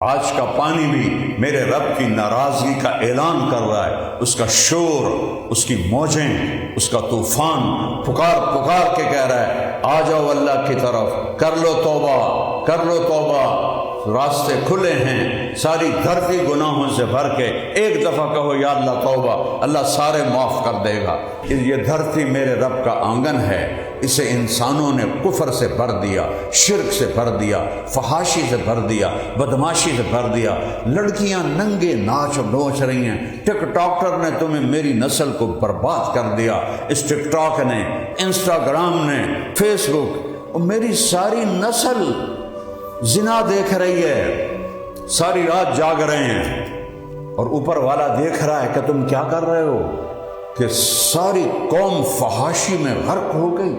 آج کا پانی بھی میرے رب کی ناراضگی کا اعلان کر رہا ہے، اس کا شور، اس کی موجیں، اس کا طوفان پکار پکار کے کہہ رہا ہے آ جاؤ اللہ کی طرف، کر لو توبہ، کر لو توبہ، راستے کھلے ہیں، ساری دھرتی گناہوں سے بھر کے ایک دفعہ کہو یا اللہ توبہ، اللہ سارے معاف کر دے گا۔ یہ دھرتی میرے رب کا آنگن ہے، اسے انسانوں نے کفر سے بھر دیا، شرک سے بھر دیا، فحاشی سے بھر دیا، بدماشی سے بھر دیا، لڑکیاں ننگے ناچ نوچ رہی ہیں، ٹک ٹاکر نے تمہیں میری نسل کو برباد کر دیا، اس ٹک ٹاک نے، انسٹاگرام نے، فیس بک، میری ساری نسل زنا دیکھ رہی ہے، ساری رات جاگ رہے ہیں، اور اوپر والا دیکھ رہا ہے کہ تم کیا کر رہے ہو، کہ ساری قوم فحاشی میں غرق ہو گئی،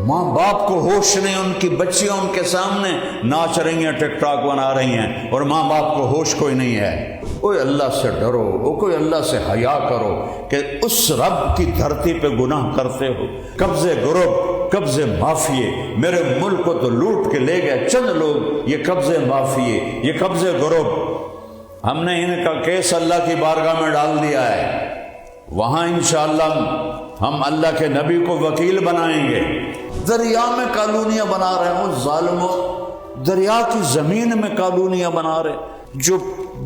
ماں باپ کو ہوش نہیں، ان کی بچیاں ان کے سامنے ناچ رہی ہیں، ٹک ٹاک بنا رہی ہیں، اور ماں باپ کو ہوش کوئی نہیں ہے۔ کوئی اللہ سے ڈرو، کوئی اللہ سے حیا کرو کہ اس رب کی دھرتی پہ گناہ کرتے ہو۔ قبضے گروپ، قبضے مافیے، میرے ملک کو تو لوٹ کے لے گئے چند لوگ، یہ قبضے مافیے، یہ قبضے گروپ، ہم نے ان کا کیس اللہ کی بارگاہ میں ڈال دیا ہے، وہاں انشاءاللہ ہم اللہ کے نبی کو وکیل بنائیں گے۔ دریا میں کالونیاں بنا رہے ہیں وہ ظالموں، دریا کی زمین میں کالونیاں بنا رہے ہیں، جو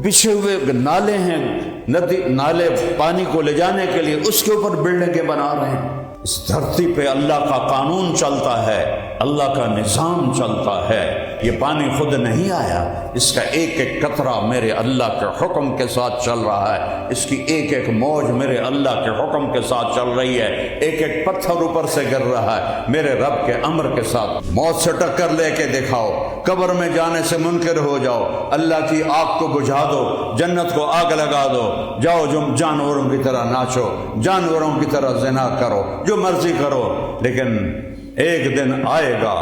بچھے ہوئے نالے ہیں، ندی نالے پانی کو لے جانے کے لیے، اس کے اوپر بلڈنگیں بنا رہے ہیں۔ اس دھرتی پہ اللہ کا قانون چلتا ہے، اللہ کا نظام چلتا ہے، یہ پانی خود نہیں آیا، اس کا ایک ایک قطرہ میرے اللہ کے حکم کے ساتھ چل رہا ہے، اس کی ایک ایک موج میرے اللہ کے حکم کے ساتھ چل رہی ہے، ایک ایک پتھر اوپر سے گر رہا ہے میرے رب کے امر کے ساتھ۔ موت سے ٹکر لے کے دکھاؤ، قبر میں جانے سے منکر ہو جاؤ، اللہ کی آگ کو بجھا دو، جنت کو آگ لگا دو، جاؤ جانوروں کی طرح ناچو، جانوروں کی طرح زنا کرو، جو مرضی کرو، لیکن ایک دن آئے گا،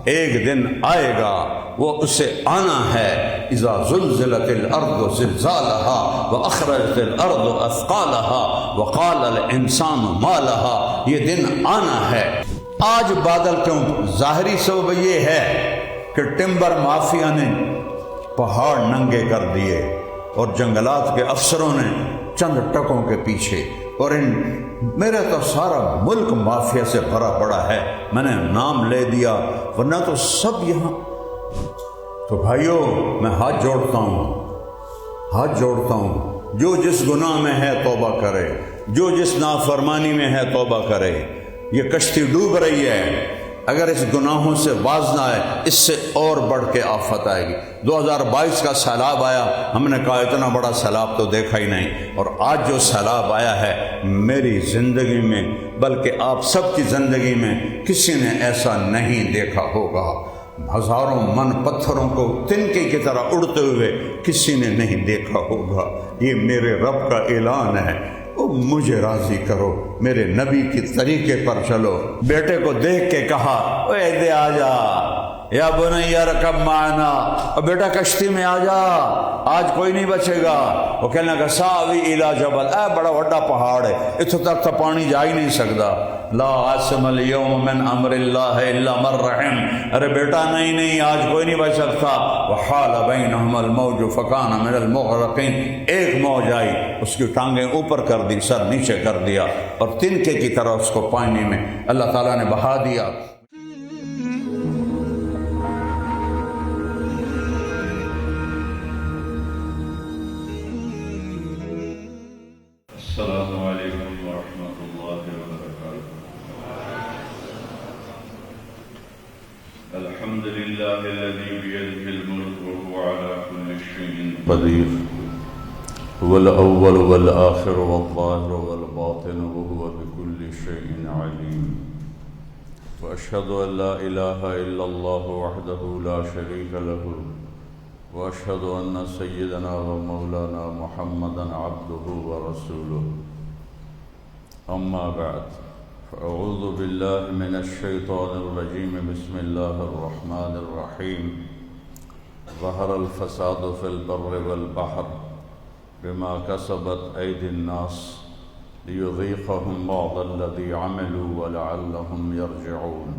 ایک دن آئے گا، وہ اسے آنا ہے۔ اذا زلزلت الارض زلزالها واخرجت الارض اثقالها وقال الانسان ما لها، یہ دن آنا ہے۔ آج بادل کیوں؟ ظاہری سبب یہ ہے کہ ٹمبر مافیا نے پہاڑ ننگے کر دیے، اور جنگلات کے افسروں نے چند ٹکوں کے پیچھے، اور میرا تو سارا ملک مافیا سے بھرا پڑا ہے، میں نے نام لے دیا، ورنہ تو سب یہاں۔ تو بھائیو، میں ہاتھ جوڑتا ہوں، جو جس گناہ میں ہے توبہ کرے، جو جس نافرمانی میں ہے توبہ کرے۔ یہ کشتی ڈوب رہی ہے، اگر اس گناہوں سے باز نہ آئے، اس سے اور بڑھ کے آفت آئے گی۔ 2022 کا سیلاب آیا، ہم نے کہا اتنا بڑا سیلاب تو دیکھا ہی نہیں، اور آج جو سیلاب آیا ہے میری زندگی میں، بلکہ آپ سب کی زندگی میں کسی نے ایسا نہیں دیکھا ہوگا۔ ہزاروں من پتھروں کو تنکے کی طرح اڑتے ہوئے کسی نے نہیں دیکھا ہوگا۔ یہ میرے رب کا اعلان ہے، مجھے راضی کرو، میرے نبی کی طریقے پر چلو۔ بیٹے کو دیکھ کے کہا اے دے آ جا، یا بنی ارکب معنا، اور بیٹا کشتی میں آ جا، آج کوئی نہیں بچے گا۔ وہ کہنے لگا ساوی الی جبل، اے بڑا وڈا پہاڑ ہے، اتوں تک تو پانی جا ہی نہیں سکتا۔ لا عاصم اليوم من امر اللہ الا من رحم، ارے بیٹا نہیں، آج کوئی نہیں بچ سکتا۔ وحال بینہم الموج فکان من المغرقین، ایک موج آئی، اس کی ٹانگیں اوپر کر دی، سر نیچے کر دیا، اور تنکے کی طرح اس کو پانی میں اللہ تعالیٰ نے بہا دیا۔ السلام علیکم ورحمۃ اللہ وبرکاتہ۔ الحمد للہ الذی بیدہ الملک وهو علی کل شیء قدیر، هو الاول والآخر والظاہر والباطن وهو بكل شیء علیم، واشهد ان لا الہ الا اللہ وحدہ لا شریک له، واشهد ان سیدنا ومولانا محمدا عبده ورسوله، اما بعد، فاعوذ باللہ من الشیطان الرجیم، بسم اللہ الرحمن الرحیم۔ ظہر الفساد فی البر والبحر بما کسبت ایدی الناس لیذیقہم بعض الذی عملوا ولعلہم یرجعون۔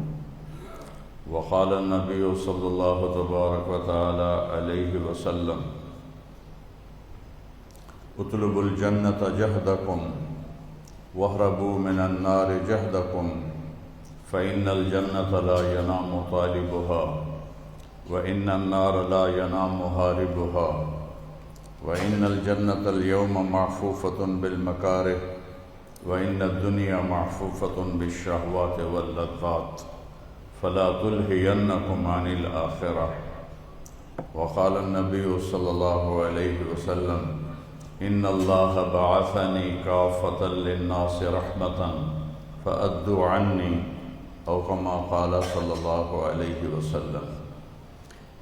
وقال النبی صلی اللہ تبارک و تعالی علیہ وسلم: اطلبوا الجنة جهدكم واهربوا من النار جهدكم فإن الجنة لا ينام طالبها وإن النار لا ينام هاربها وإن الجنة اليوم معفوفة بالمكاره وإن الدنيا معفوفة بالشهوات واللذات فلا تلهينكم عن الآخرة. وقال النبي صلى الله عليه وسلم إن الله بعثني كافة للناس رحمة فأدوا عني او كما قال صلی اللہ علیہ وسلم.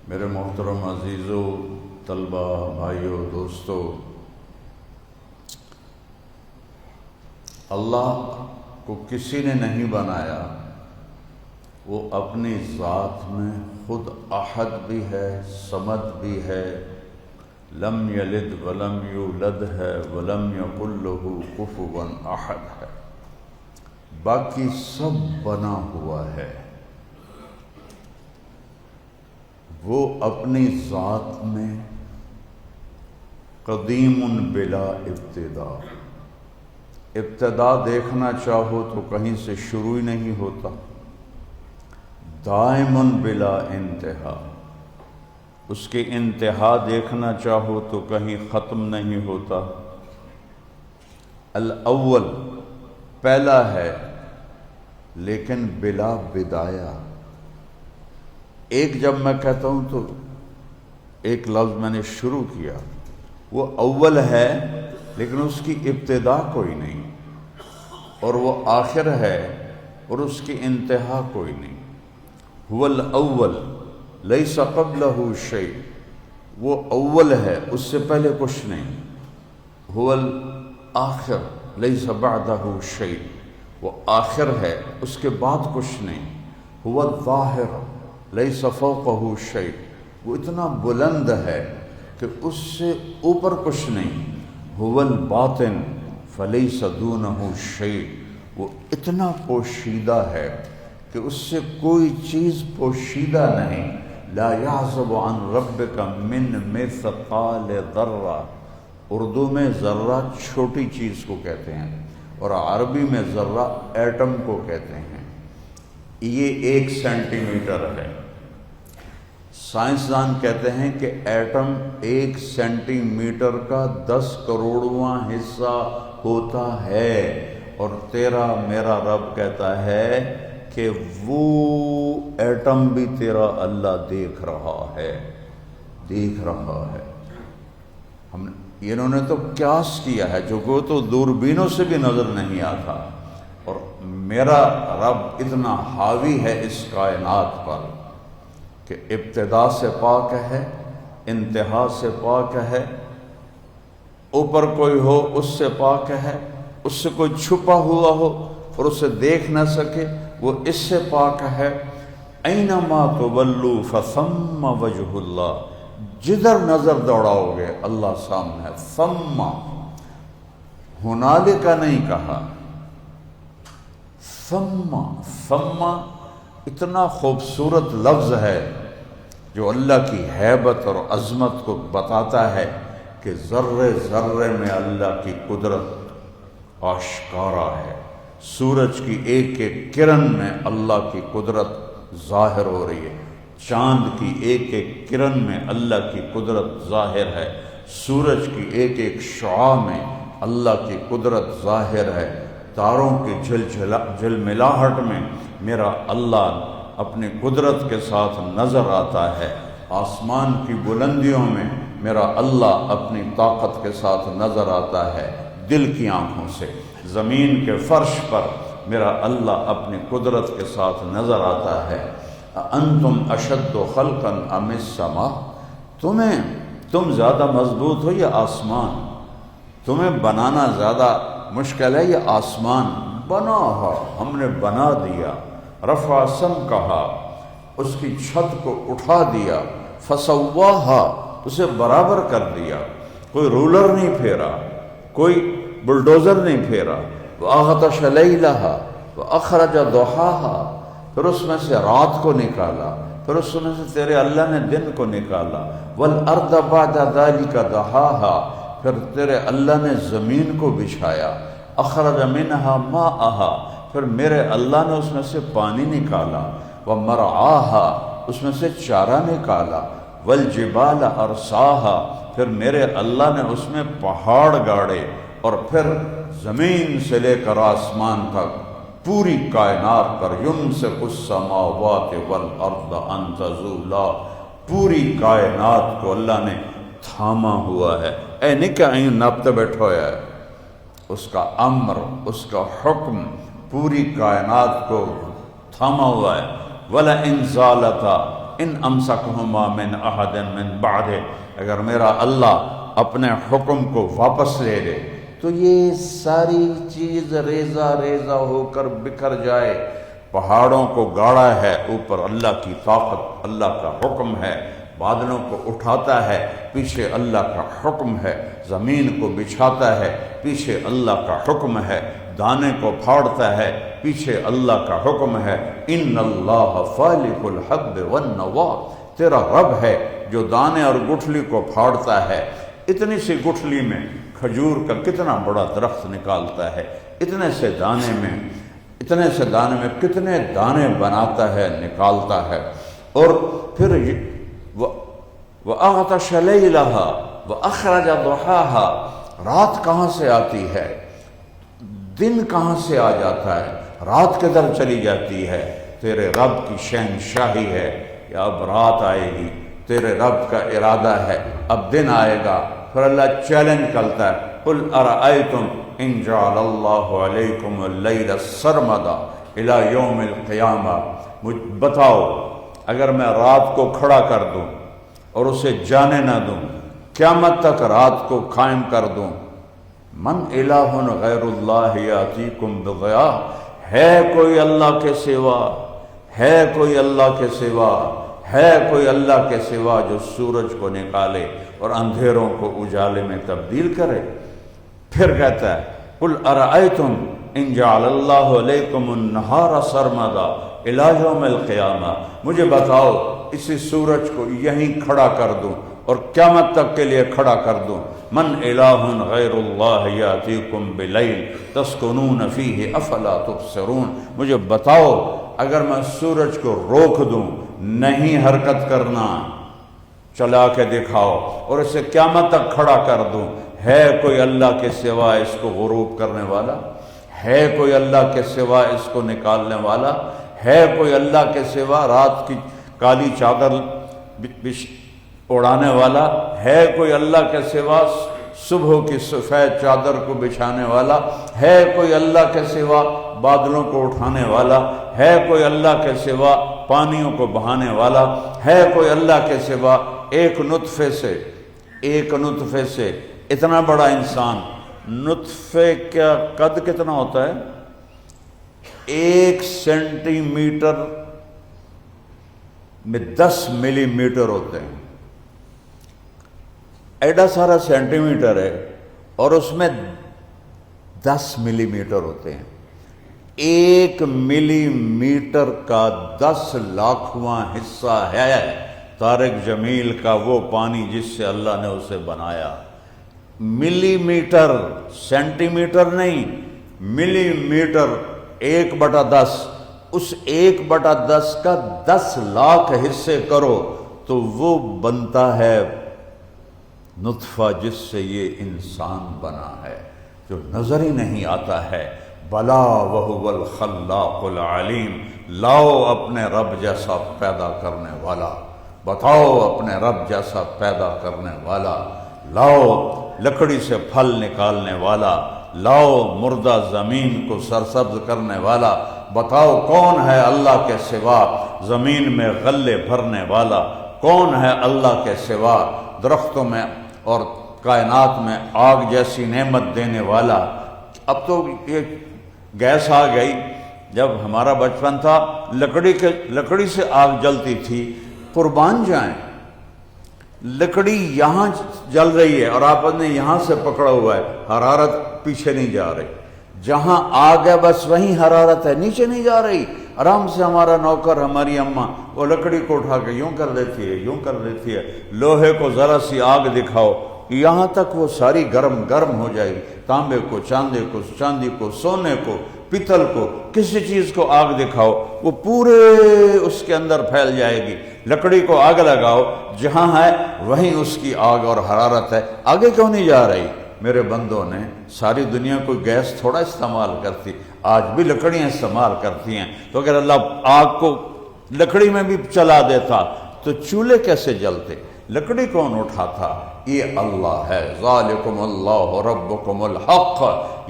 میرے محترم عزیزو، طلبہ، بھائیو، دوستو، اللہ کو کسی نے نہیں بنایا، وہ اپنی ذات میں خود احد بھی ہے، صمد بھی ہے، لم یلد ولم یولد ہے، ولم یکن لہ کفوا احد ہے، باقی سب بنا ہوا ہے. وہ اپنی ذات میں قدیم بلا ابتدا، ابتدا دیکھنا چاہو تو کہیں سے شروع ہی نہیں ہوتا، دائم بلا انتہا، اس کی انتہا دیکھنا چاہو تو کہیں ختم نہیں ہوتا. الاول پہلا ہے لیکن بلا بدایہ. ایک جب میں کہتا ہوں تو ایک لفظ میں نے شروع کیا، وہ اول ہے لیکن اس کی ابتدا کوئی نہیں، اور وہ آخر ہے اور اس کی انتہا کوئی نہیں. هو الاول لیس قبلہ شیء، وہ اول ہے، اس سے پہلے کچھ نہیں. هو الآخر لیس بعدہ شیء، وہ آخر ہے، اس کے بعد کچھ نہیں. هو الظاہر لیس فوقہ شیء، وہ اتنا بلند ہے کہ اس سے اوپر کچھ نہیں. هو الباطن فلیس دونہ شیء، وہ اتنا پوشیدہ ہے کہ اس سے کوئی چیز پوشیدہ نہیں. لا یعزب عن ربک من مثقال ذرہ، اردو میں ذرہ چھوٹی چیز کو کہتے ہیں اور عربی میں ذرہ ایٹم کو کہتے ہیں. یہ 1 سینٹی میٹر ہے. سائنسدان کہتے ہیں کہ ایٹم 1 سینٹی میٹر کا 10 کروڑواں حصہ ہوتا ہے، اور تیرا میرا رب کہتا ہے کہ وہ ایٹم بھی تیرا اللہ دیکھ رہا ہے، دیکھ رہا ہے. انہوں نے تو قیاس کیا ہے جو کو تو دوربینوں سے بھی نظر نہیں آتا، اور میرا رب اتنا حاوی ہے اس کائنات پر کہ ابتدا سے پاک ہے، انتہا سے پاک ہے، اوپر کوئی ہو اس سے پاک ہے، اس سے کوئی چھپا ہوا ہو اور اسے دیکھ نہ سکے وہ اس سے پاک ہے. اینما تولوا فثم وجہ اللہ، جدھر نظر دوڑاؤ گے اللہ سامنے ہے. ثم ہنالک نہیں کہا، ثم اتنا خوبصورت لفظ ہے جو اللہ کی ہیبت اور عظمت کو بتاتا ہے کہ ذرے ذرے میں اللہ کی قدرت آشکارا ہے. سورج کی ایک ایک کرن میں اللہ کی قدرت ظاہر ہو رہی ہے، چاند کی ایک ایک کرن میں اللہ کی قدرت ظاہر ہے، سورج کی ایک ایک شعاع میں اللہ کی قدرت ظاہر ہے، تاروں کی جھلملاہٹ میں میرا اللہ اپنی قدرت کے ساتھ نظر آتا ہے، آسمان کی بلندیوں میں میرا اللہ اپنی طاقت کے ساتھ نظر آتا ہے، دل کی آنکھوں سے زمین کے فرش پر میرا اللہ اپنی قدرت کے ساتھ نظر آتا ہے. انتم اشد خلقا ام السماء، تم زیادہ مضبوط ہو یا آسمان؟ تمہیں بنانا زیادہ مشکل ہے یا آسمان؟ بنا ہو، ہم نے بنا دیا. رفع سمکہا، اس کی چھت کو اٹھا دیا. فسواہا، اسے برابر کر دیا، کوئی رولر نہیں پھیرا، کوئی بلڈوزر نہیں پھیرا. وَأَغْطَشَ لَيْلَهَا وَأَخْرَجَ ضُحَاهَا، پھر اس میں سے رات کو نکالا، پھر اس میں سے تیرے اللہ نے دن کو نکالا. وَالْأَرْضَ بَعْدَ ذَلِكَ دَحَاهَا، پھر تیرے اللہ نے زمین کو بچھایا، اخرج منہا ماءہا، پھر میرے اللہ نے اس میں سے پانی نکالا، ومرعاہا، اس میں سے چارہ نکالا، والجبال ارساہا، پھر میرے اللہ نے اس میں پہاڑ گاڑے، اور پھر زمین سے لے کر آسمان تک پوری کائنات پر یمسک السماوات والارض ان تزولا، پوری کائنات کو اللہ نے تھاما ہوا ہے۔ اے نکا این نبت بیٹھو ہے، اس کا امر، اس کا حکم پوری کائنات کو تھاما ہوا ہے۔ وَلَئِن زَالَتَا إِنْ أَمْسَكْهُمَا مِنْ أَحَدٍ مِنْ بَعْدِهِ، اگر میرا اللہ اپنے حکم کو واپس لے لے تو یہ ساری چیز ریزہ ریزہ ہو کر بکھر جائے۔ پہاڑوں کو گاڑا ہے، اوپر اللہ کی طاقت، اللہ کا حکم ہے، بادلوں کو اٹھاتا ہے، پیچھے اللہ کا حکم ہے، زمین کو بچھاتا ہے، پیچھے اللہ کا حکم ہے، دانے کو پھاڑتا ہے، پیچھے اللہ کا حکم ہے۔ ان اللہ فالق الحب والنوا، تیرا رب ہے جو دانے اور گٹھلی کو پھاڑتا ہے۔ اتنی سی گٹھلی میں کھجور کا کتنا بڑا درخت نکالتا ہے، اتنے سے دانے میں کتنے دانے بناتا ہے، نکالتا ہے۔ اور پھر وَأَغْطَشَ لَيْلَهَا وَأَخْرَجَ ضُحَاهَا، رات کہاں سے آتی ہے، دن کہاں سے آ جاتا ہے، رات کدھر چلی جاتی ہے؟ تیرے رب کی شہنشاہی ہے کہ اب رات آئے گی، تیرے رب کا ارادہ ہے اب دن آئے گا۔ پھر اللہ چیلنج کرتا ہے، قُلْ أَرَأَيْتُمْ إِنْ جَعَلَ اللَّهُ عَلَيْكُمُ اللَّيْلَ سَرْمَدًا إِلَى يَوْمِ الْقِيَامَةِ، بتاؤ اگر میں رات کو کھڑا کر دوں اور اسے جانے نہ دوں، قیامت تک رات کو قائم کر دوں، من الہ غیر اللہ یاتیکم بضیاء، ہے کوئی اللہ کے سوا، ہے کوئی اللہ کے سوا، ہے کوئی اللہ کے سوا جو سورج کو نکالے اور اندھیروں کو اجالے میں تبدیل کرے؟ پھر کہتا ہے قُلْ أَرَأَيْتُمْ إِنْ جَعَلَ اللَّهُ عَلَيْكُمُ النَّهَارَ سَرْمَدًا إِلَى يَوْمِ الْقِيَامَةِ، مجھے بتاؤ اسی سورج کو یہیں کھڑا کر دوں اور قیامت تک کے لیے کھڑا کر دوں، من الہ غیر اللہ یاتیکم بلیل تسکنون فیہ افلا تبصرون، مجھے بتاؤ اگر میں سورج کو روک دوں، نہیں حرکت کرنا، چلا کے دکھاؤ، اور اسے قیامت تک کھڑا کر دوں، ہے کوئی اللہ کے سوا اس کو غروب کرنے والا؟ ہے کوئی اللہ کے سوا اس کو نکالنے والا؟ ہے کوئی اللہ کے سوا رات کی کالی چادر اڑانے والا؟ ہے کوئی اللہ کے سوا صبح کی سفید چادر کو بچھانے والا؟ ہے کوئی اللہ کے سوا بادلوں کو اٹھانے والا؟ ہے کوئی اللہ کے سوا پانیوں کو بہانے والا؟ ہے کوئی اللہ کے سوا ایک نطفے سے اتنا بڑا انسان، نطفے کا قد کتنا ہوتا ہے؟ 1 سینٹی میٹر میں 10 ملی میٹر ہوتے ہیں، ایڈا سارا سینٹی میٹر ہے اور اس میں 10 ملی میٹر ہوتے ہیں۔ 1 ملی میٹر کا 10 لاکھواں حصہ ہے طارق جمیل کا وہ پانی جس سے اللہ نے اسے بنایا۔ ملی میٹر، سینٹی میٹر نہیں، ملی میٹر 1/10، اس 1/10 کا 10 لاکھ حصے کرو تو وہ بنتا ہے نطفہ جس سے یہ انسان بنا ہے، جو نظر ہی نہیں آتا ہے۔ بلا وہو الخلاق العلیم، لاؤ اپنے رب جیسا پیدا کرنے والا، بتاؤ اپنے رب جیسا پیدا کرنے والا، لاؤ لکڑی سے پھل نکالنے والا، لاؤ مردہ زمین کو سرسبز کرنے والا، بتاؤ کون ہے اللہ کے سوا زمین میں غلے بھرنے والا، کون ہے اللہ کے سوا درختوں میں اور کائنات میں آگ جیسی نعمت دینے والا۔ اب تو یہ گیس آ گئی، جب ہمارا بچپن تھا لکڑی سے آگ جلتی تھی، قربان جائیں، لکڑی یہاں جل رہی ہے اور آپ نے یہاں سے پکڑا ہوا ہے، حرارت پیچھے نہیں جا رہی، جہاں آگ ہے بس وہیں حرارت ہے، نیچے نہیں جا رہی۔ آرام سے ہمارا نوکر، ہماری اماں وہ لکڑی کو اٹھا کے یوں کر دیتی ہے، یوں کر دیتی ہے، لوہے کو ذرا سی آگ دکھاؤ یہاں تک وہ ساری گرم گرم ہو جائے گی، تانبے کو، چاندی کو، سونے کو، پیتل کو، کسی چیز کو آگ دکھاؤ وہ پورے اس کے اندر پھیل جائے گی۔ لکڑی کو آگ لگاؤ، جہاں ہے وہیں اس کی آگ اور حرارت ہے، آگے کیوں نہیں جا رہی؟ میرے بندوں نے ساری دنیا کوئی گیس تھوڑا استعمال کرتی، آج بھی لکڑیاں استعمال کرتی ہیں، تو اگر اللہ آگ کو لکڑی میں بھی چلا دیتا تو چولہے کیسے جلتے؟ لکڑی کون اٹھاتا؟ یہ اللہ ہے۔ ذالکم اللہ ربکم الحق،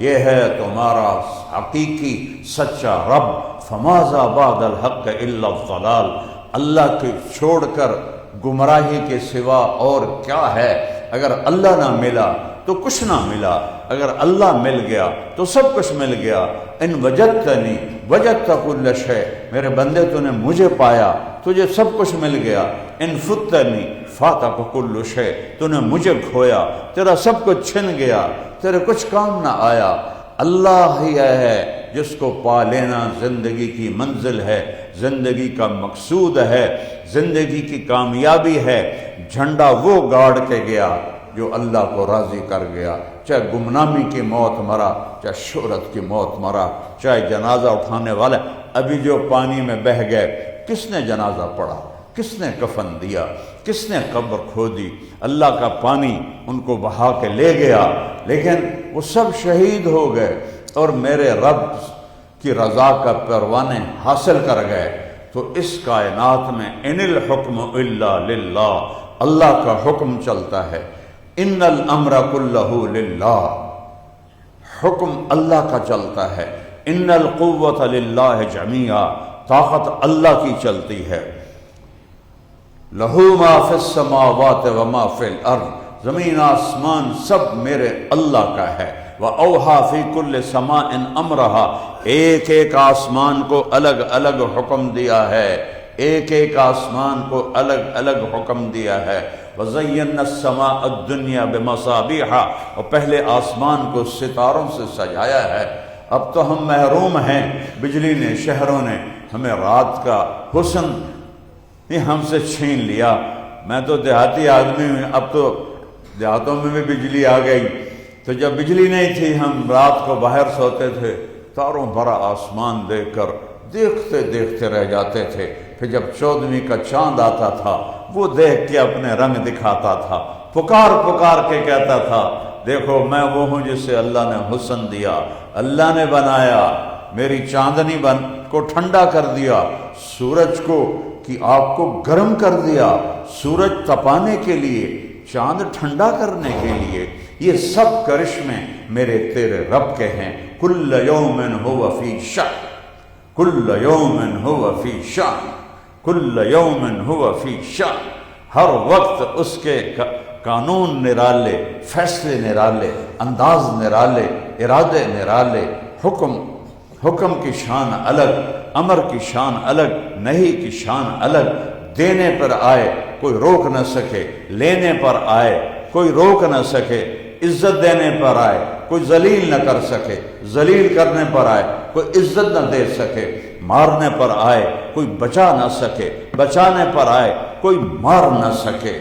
یہ ہے تمہارا حقیقی سچا رب۔ فماذا بعد الحق الا الضلال، اللہ کے چھوڑ کر گمراہی کے سوا اور کیا ہے؟ اگر اللہ نہ ملا تو کچھ نہ ملا، اگر اللہ مل گیا تو سب کچھ مل گیا۔ ان وجدتنی وجدت کل شیء، میرے بندے تو نے مجھے پایا تجھے سب کچھ مل گیا۔ ان فتنی فاتک کل شیء، تو نے مجھے کھویا تیرا سب کچھ چھن گیا، تیرے کچھ کام نہ آیا۔ اللہ ہی ہے جس کو پا لینا زندگی کی منزل ہے، زندگی کا مقصود ہے، زندگی کی کامیابی ہے۔ جھنڈا وہ گاڑ کے گیا جو اللہ کو راضی کر گیا، چاہے گمنامی کی موت مرا، چاہے شہرت کی موت مرا، چاہے جنازہ اٹھانے والا۔ ابھی جو پانی میں بہہ گئے، کس نے جنازہ پڑھا؟ کس نے کفن دیا؟ کس نے قبر کھودی؟ اللہ کا پانی ان کو بہا کے لے گیا، لیکن وہ سب شہید ہو گئے اور میرے رب کی رضا کا پروانے حاصل کر گئے۔ تو اس کائنات میں ان الحکم الا للہ، اللہ کا حکم چلتا ہے۔ ان الامر کلہ للہ، حکم اللہ کا چلتا ہے۔ ان القوۃ للہ جمیعا، طاقت اللہ کی چلتی ہے۔ لہ ما فی السماوات و ما فی الارض، زمین آسمان سب میرے اللہ کا ہے۔ وَأَوْحَى فِي كُلِّ سَمَاءٍ أَمْرَهَا، ایک ایک آسمان کو الگ الگ حکم دیا ہے، ایک ایک آسمان کو الگ الگ حکم دیا ہے۔ وَزَيَّنَّا السَّمَاءَ الدُّنْيَا بِمَصَابِيحَ، اور پہلے آسمان کو ستاروں سے سجایا ہے۔ اب تو ہم محروم ہیں، بجلی نے، شہروں نے ہمیں رات کا حسن ہم سے چھین لیا۔ میں تو دیہاتی آدمی ہوں، اب تو دیہاتوں میں بھی بجلی آ گئی، تو جب بجلی نہیں تھی ہم رات کو باہر سوتے تھے، تاروں بھرا آسمان دیکھ کر دیکھتے دیکھتے رہ جاتے تھے۔ پھر جب 14ویں کا چاند آتا تھا وہ دیکھ کے اپنے رنگ دکھاتا تھا، پکار پکار کے کہتا تھا دیکھو میں وہ ہوں جسے اللہ نے حسن دیا، اللہ نے بنایا، میری چاندنی کو ٹھنڈا کر دیا، سورج کو کی آگ کو گرم کر دیا، سورج تپانے کے لیے، چاند ٹھنڈا کرنے کے لیے۔ یہ سب کرشمے میرے تیرے رب کے ہیں۔ کل یوم ہوا فی شأن، کل یوم ہوا فی شأن، کل یوم ہوا فی شأن، ہر وقت اس کے قانون نرالے، فیصلے نرالے، انداز نرالے، ارادے نرالے، حکم کی شان الگ، امر کی شان الگ، نہی کی شان الگ۔ دینے پر آئے کوئی روک نہ سکے، لینے پر آئے کوئی روک نہ سکے، عزت دینے پر آئے کوئی ذلیل نہ کر سکے، ذلیل کرنے پر آئے کوئی عزت نہ دے سکے، مارنے پر آئے کوئی بچا نہ سکے، بچانے پر آئے کوئی مار نہ سکے،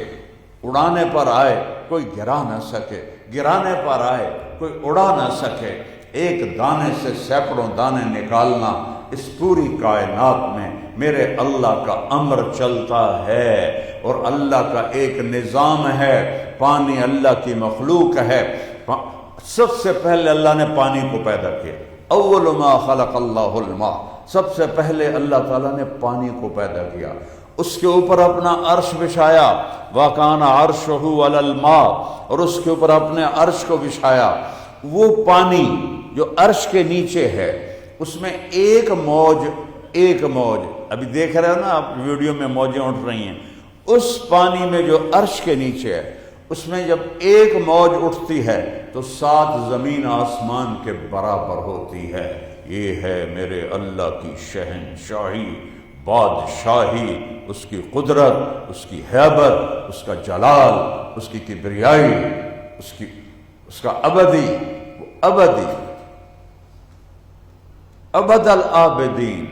اڑانے پر آئے کوئی گرا نہ سکے، گرانے پر آئے کوئی اڑا نہ سکے۔ ایک دانے سے سینکڑوں دانے نکالنا، اس پوری کائنات میں میرے اللہ کا امر چلتا ہے، اور اللہ کا ایک نظام ہے۔ پانی اللہ کی مخلوق ہے۔ سب سے پہلے اللہ نے پانی کو پیدا کیا، اول ما خلق اللہ الماء، سب سے پہلے اللہ تعالیٰ نے پانی کو پیدا کیا، اس کے اوپر اپنا عرش بچھایا، وَكَانَ عَرْشُهُ عَلَى الْمَاءِ، اور اس کے اوپر اپنے عرش کو بچھایا۔ وہ پانی جو عرش کے نیچے ہے، اس میں ایک موج ابھی دیکھ رہے ہو نا آپ ویڈیو میں، موجیں اٹھ رہی ہیں، اس پانی میں جو عرش کے نیچے ہے، اس میں جب ایک موج اٹھتی ہے تو 7 زمین آسمان کے برابر ہوتی ہے۔ یہ ہے میرے اللہ کی شہنشاہی، بادشاہی، اس کی قدرت، اس کی ہیبت، اس کا جلال، اس کی کبریائی، اس کا ابدی ابد العابدین،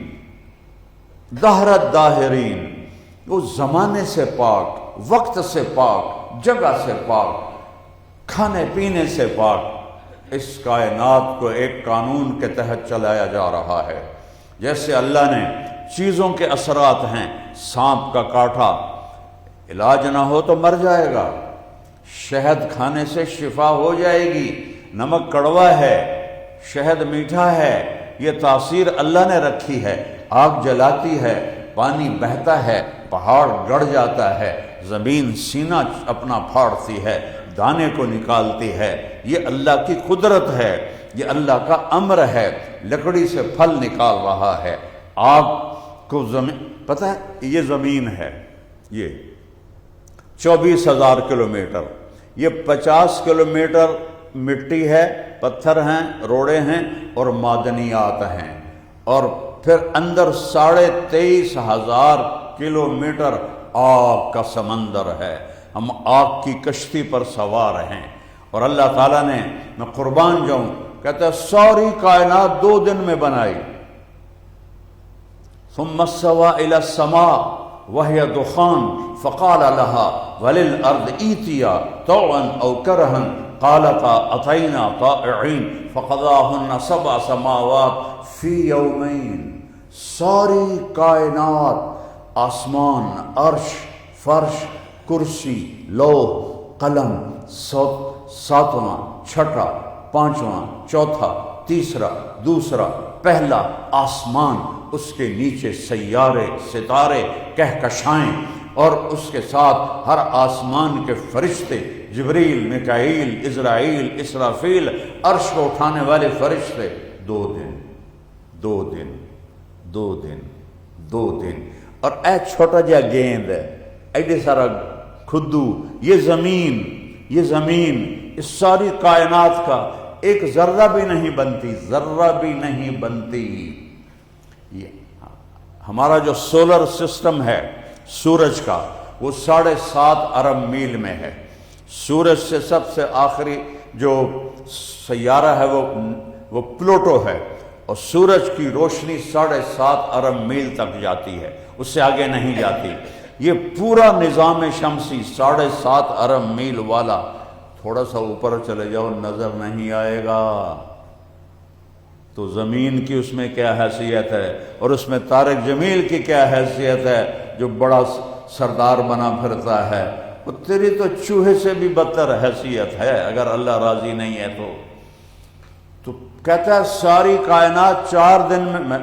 دہر الداہرین، وہ زمانے سے پاک، وقت سے پاک، جگہ سے پاک، کھانے پینے سے پاک، اس کائنات کو ایک قانون کے تحت چلایا جا رہا ہے۔ جیسے اللہ نے چیزوں کے اثرات ہیں، سانپ کا کاٹا علاج نہ ہو تو مر جائے گا، شہد کھانے سے شفا ہو جائے گی، نمک کڑوا ہے، شہد میٹھا ہے، یہ تاثیر اللہ نے رکھی ہے۔ آگ جلاتی ہے، پانی بہتا ہے، پہاڑ گڑ جاتا ہے، زمین سینہ اپنا پھاڑتی ہے، دانے کو نکالتی ہے، یہ اللہ کی قدرت ہے، یہ اللہ کا امر ہے۔ لکڑی سے پھل نکال رہا ہے، آگ کو زمین، پتہ ہے یہ زمین ہے، یہ 24,000 کلومیٹر، یہ 50 کلومیٹر مٹی ہے، پتھر ہیں، روڑے ہیں اور معدنیات ہیں، اور پھر اندر 23,500 کلومیٹر آگ کا سمندر ہے۔ ہم آگ کی کشتی پر سوار ہیں، اور اللہ تعالیٰ نے، میں قربان جاؤں، کہتا ہے ساری کائنات 2 دن میں بنائی۔ ثم استوى الى السماء وهي دخان فقال لها وللارض ائتيا طوعا او كرها قالتا اتينا طائعين فقضاهن 7 سماوات في يومين۔ ساری کائنات، آسمان، عرش، فرش، کرسی، لوح، قلم، 7واں، چھٹا، 5واں، چوتھا، تیسرا، دوسرا، پہلا آسمان، اس کے نیچے سیارے، ستارے، کہکشائیں، اور اس کے ساتھ ہر آسمان کے فرشتے، جبریل، میکائیل، عزرائیل، اسرافیل، عرش کو اٹھانے والے فرشتے۔ 2 دن، 2 دن، 2 دن، 2 دن۔ اور اے چھوٹا جا گیند ہے، ایڈے سارا کھدو، یہ زمین اس ساری کائنات کا ایک ذرہ بھی نہیں بنتی، ذرہ بھی نہیں بنتی۔ یہ ہمارا جو سولر سسٹم ہے سورج کا، وہ 7.5 ارب میل میں ہے۔ سورج سے سب سے آخری جو سیارہ ہے وہ پلوٹو ہے، اور سورج کی روشنی 7.5 ارب میل تک جاتی ہے، اس سے آگے نہیں جاتی۔ یہ پورا نظام شمسی 7.5 ارب میل والا، تھوڑا سا اوپر چلے جاؤ نظر نہیں آئے گا۔ تو زمین کی اس میں کیا حیثیت ہے، اور اس میں طارق جمیل کی کیا حیثیت ہے جو بڑا سردار بنا پھرتا ہے، وہ تیری تو چوہے سے بھی بدتر حیثیت ہے اگر اللہ راضی نہیں ہے تو کہتا ہے ساری کائنات 4 دن میں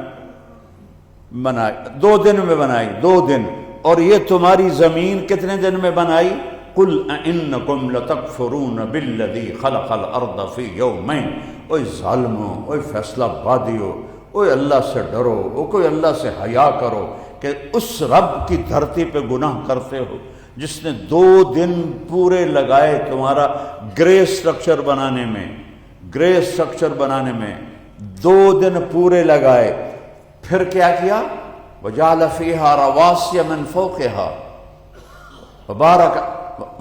بنائی، 2 دن میں بنائی، 2 دن۔ اور یہ تمہاری زمین کتنے دن میں بنائی؟ قُلْ أَإِنَّكُمْ لَتَكْفُرُونَ بِالَّذِي خَلَقَ الْأَرْضَ فِي يَوْمَيْنِ۔ اوے ظالمو، اوے فیصلہ بادیو، اوے اللہ سے ڈرو، کوئی اللہ سے حیا کرو کہ اس رب کی دھرتی پہ گناہ کرتے ہو جس نے 2 دن پورے لگائے تمہارا گرے سٹرکچر بنانے میں، 2 دن پورے لگائے۔ پھر کیا کیا؟ وَجَعَلَ فِيهَا رَوَاسِيَ مِنْ فَوْقِهَا وَبَارَكَ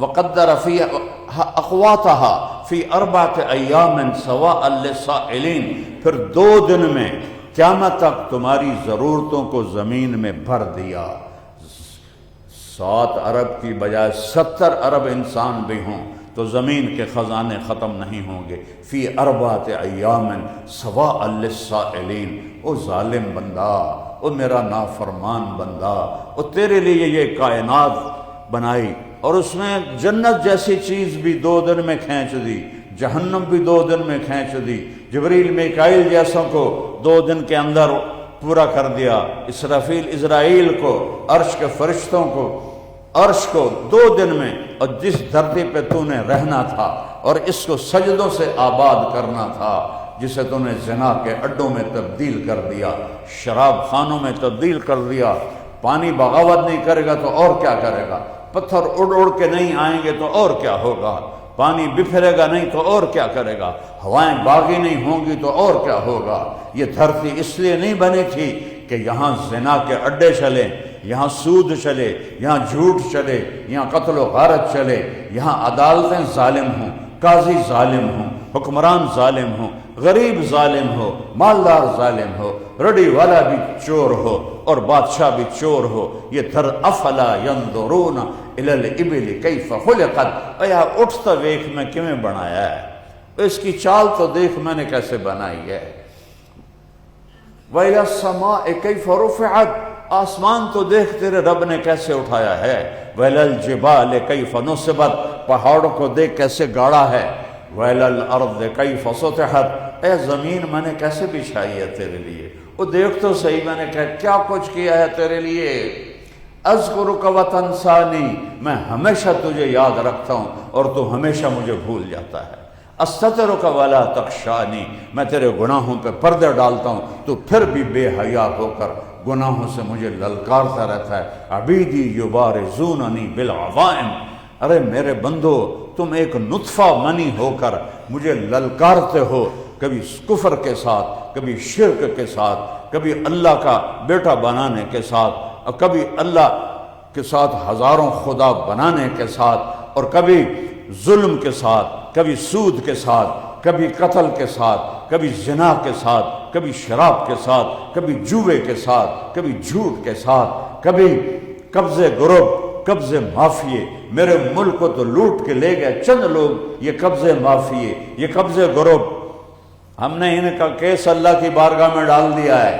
وَقَدَّرَ فِيهَا أَقْوَاتَهَا فِي 4 أَيَّامٍ سَوَاءً لِلسَّائِلِينَ۔ پھر 2 دن میں قیامت تک تمہاری ضرورتوں کو زمین میں بھر دیا۔ 7 ارب کی بجائے 70 ارب انسان بھی ہوں تو زمین کے خزانے ختم نہیں ہوں گے۔ فی 4 ایام سواء للسائلین۔ او ظالم بندہ، او میرا نافرمان بندہ، او تیرے لیے یہ کائنات بنائی، اور اس میں جنت جیسی چیز بھی 2 دن میں کھینچ دی، جہنم بھی 2 دن میں کھینچ دی، جبریل میکائیل جیسوں کو 2 دن کے اندر پورا کر دیا، اسرافیل اسرائیل کو، عرش کے فرشتوں کو، عرش کو 2 دن میں۔ اور جس دھرتی پہ تو نے رہنا تھا اور اس کو سجدوں سے آباد کرنا تھا، جسے تو نے زنا کے اڈوں میں تبدیل کر دیا، شراب خانوں میں تبدیل کر دیا، پانی بغاوت نہیں کرے گا تو اور کیا کرے گا، پتھر اڑ اڑ کے نہیں آئیں گے تو اور کیا ہوگا، پانی بکھرے گا نہیں تو اور کیا کرے گا، ہوائیں باغی نہیں ہوں گی تو اور کیا ہوگا۔ یہ دھرتی اس لیے نہیں بنی تھی کہ یہاں زنا کے اڈے چلیں، یہاں سود چلے، یہاں جھوٹ چلے، یہاں قتل و غارت چلے، یہاں عدالتیں ظالم ہوں، قاضی ظالم ہوں، حکمران ظالم ہوں۔ غریب ظالم ہو، مالدار ظالم ہو، رڑی والا بھی چور ہو اور بادشاہ بھی چور ہو، یہ در افلا ینظرون الی الابل کیف خلقت، اے اٹھتا ویکھ میں کیویں بنایا ہے، اس کی چال تو دیکھ میں نے کیسے بنائی ہے۔ وَإِلَى السَّمَاءِ كَيْفَ رُفِعَتْ، آسمان تو دیکھ تیرے رب نے کیسے اٹھایا ہے۔ وَإِلَى الْجِبَالِ كَيْفَ نُصِبَتْ، پہاڑوں کو دیکھ کیسے گاڑا ہے۔ وَإِلَى الْأَرْضِ كَيْفَ سُطِحَتْ، اے زمین میں نے کیسے بچھائی ہے تیرے لیے، وہ دیکھ تو صحیح میں نے کیا کچھ کیا ہے تیرے لیے۔ اذکرک وتنسانی، میں ہمیشہ تجھے یاد رکھتا ہوں اور تو ہمیشہ مجھے بھول جاتا ہے۔ استترک ولا تخشانی، میں تیرے گناہوں پہ پردے ڈالتا ہوں، تو پھر بھی بے حیا ہو کر گناہوں سے مجھے للکارتا رہتا ہے۔ عبیدی یبارزوننی بالعظائم، ارے میرے بندو تم ایک نطفہ منی ہو کر مجھے للکارتے ہو، کبھی کفر کے ساتھ، کبھی شرک کے ساتھ، کبھی اللہ کا بیٹا بنانے کے ساتھ، اور کبھی اللہ کے ساتھ ہزاروں خدا بنانے کے ساتھ، اور کبھی ظلم کے ساتھ، کبھی سود کے ساتھ، کبھی قتل کے ساتھ، کبھی زنا کے ساتھ، کبھی شراب کے ساتھ، کبھی جوے کے ساتھ، کبھی جھوٹ کے ساتھ، کبھی قبضے گروپ، قبضے مافیے۔ میرے ملک کو تو لوٹ کے لے گئے چند لوگ، یہ قبضے مافیے، یہ قبضے گروپ، ہم نے ان کا کیس اللہ کی بارگاہ میں ڈال دیا ہے،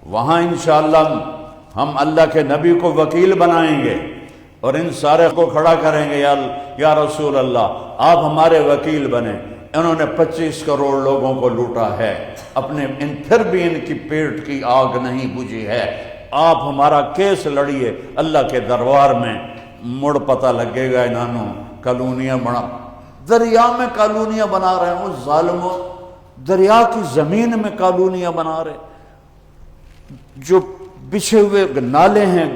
وہاں انشاءاللہ ہم اللہ کے نبی کو وکیل بنائیں گے اور ان سارے کو کھڑا کریں گے، یا رسول اللہ آپ ہمارے وکیل بنے، انہوں نے 25 کروڑ لوگوں کو لوٹا ہے، اپنے پھر بھی ان کی پیٹ کی آگ نہیں بجھی ہے، آپ ہمارا کیس لڑیے اللہ کے دربار میں، مڑ پتہ لگے گا انہوں کالونیاں بنا، دریا میں کالونیاں بنا رہے ہیں، اس ظالموں دریا کی زمین میں کالونیاں بنا رہے، جو بچھے ہوئے نالے ہیں،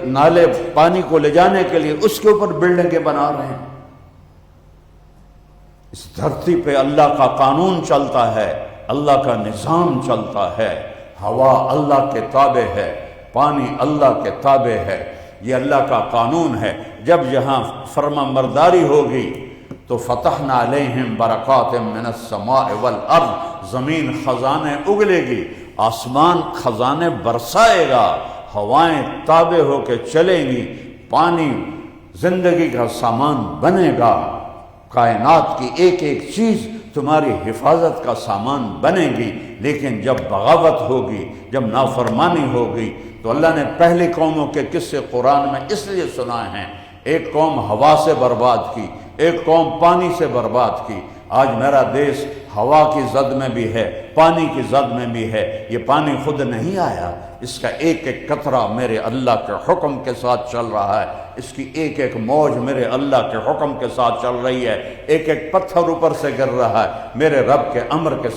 نالے پانی کو لے جانے کے لیے، اس کے اوپر بلڈنگیں بنا رہے ہیں۔ اس دھرتی پہ اللہ کا قانون چلتا ہے، اللہ کا نظام چلتا ہے، ہوا اللہ کے تابع ہے، پانی اللہ کے تابع ہے، یہ اللہ کا قانون ہے۔ جب یہاں فرما مرداری ہوگی تو فتحنا علیہم برکات من السماء والارض، زمین خزانے اگلے گی، آسمان خزانے برسائے گا، ہوائیں تابع ہو کے چلیں گی، پانی زندگی کا سامان بنے گا، کائنات کی ایک ایک چیز تمہاری حفاظت کا سامان بنے گی۔ لیکن جب بغاوت ہوگی، جب نافرمانی ہوگی، تو اللہ نے پہلی قوموں کے قصے قرآن میں اس لیے سنائے ہیں، ایک قوم ہوا سے برباد کی، ایک قوم پانی سے برباد کی۔ آج میرا دیش ہوا کی زد میں بھی ہے، پانی کی زد میں بھی ہے، یہ پانی خود نہیں آیا، اس کا ایک ایک قطرہ میرے اللہ کے حکم کے ساتھ چل رہا ہے، اس کی ایک ایک موج میرے اللہ کے حکم کے ساتھ چل رہی ہے، ایک ایک پتھر اوپر سے گر رہا ہے، میرے رب کے امر کے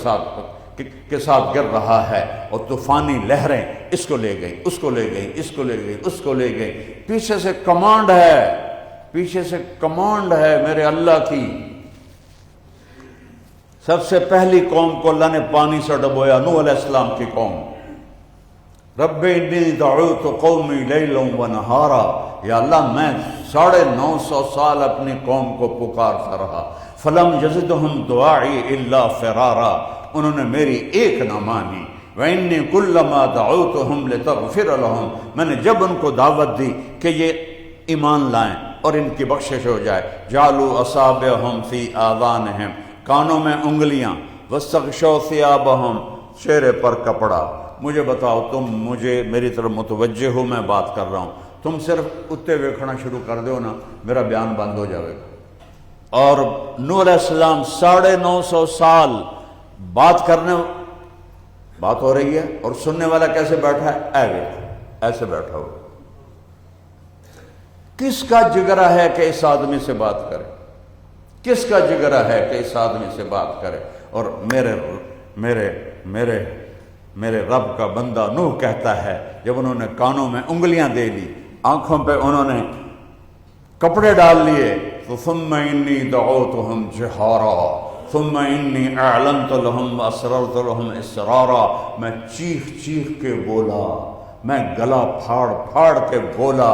ساتھ گر رہا ہے، اور طوفانی لہریں اس کو لے گئی، اس کو لے گئی، اس کو لے گئی، اس کو لے گئی، پیچھے سے کمانڈ ہے، پیچھے سے کمانڈ ہے میرے اللہ کی۔ سب سے پہلی قوم کو اللہ نے پانی سے ڈبویا، نوح علیہ السلام کی قوم، رب انی دعوت قومی لیلا و نہارا، یا اللہ میں 950 سال اپنی قوم کو پکارتا رہا، فلم یزدہم دعائی الا فرارا، انہوں نے میری ایک نہ مانی، وانی کلما دعوتہم لتغفر لہم، میں نے جب ان کو دعوت دی کہ یہ ایمان لائیں اور ان کی بخشش ہو جائے، جعلوا اصابعہم فی آذانہم، کانوں میں انگلیاں، واستغشوا ثیابہم، چہرے پر کپڑا۔ مجھے بتاؤ، تم مجھے میری طرف متوجہ ہو، میں بات کر رہا ہوں، تم صرف اتے ویکھنا شروع کر دو نا، میرا بیان بند ہو جائے گا۔ اور نوح علیہ السلام 950 سال بات ہو رہی ہے، اور سننے والا کیسے بیٹھا ہے؟ ایسے بیٹھا ہو۔ کس کا جگرا ہے کہ اس آدمی سے بات کرے؟ کس کا جگرا ہے کہ اس آدمی سے بات کرے؟ اور میرے رب کا بندہ نوح کہتا ہے، جب انہوں نے کانوں میں انگلیاں دے لی، آنکھوں پہ انہوں نے کپڑے ڈال لیے، تو ثم انی دعوتہم جہارا ثم انی اعلنت لہم اسررت لہم اسرارا، میں چیخ چیخ کے بولا، میں گلا پھاڑ پھاڑ کے بولا،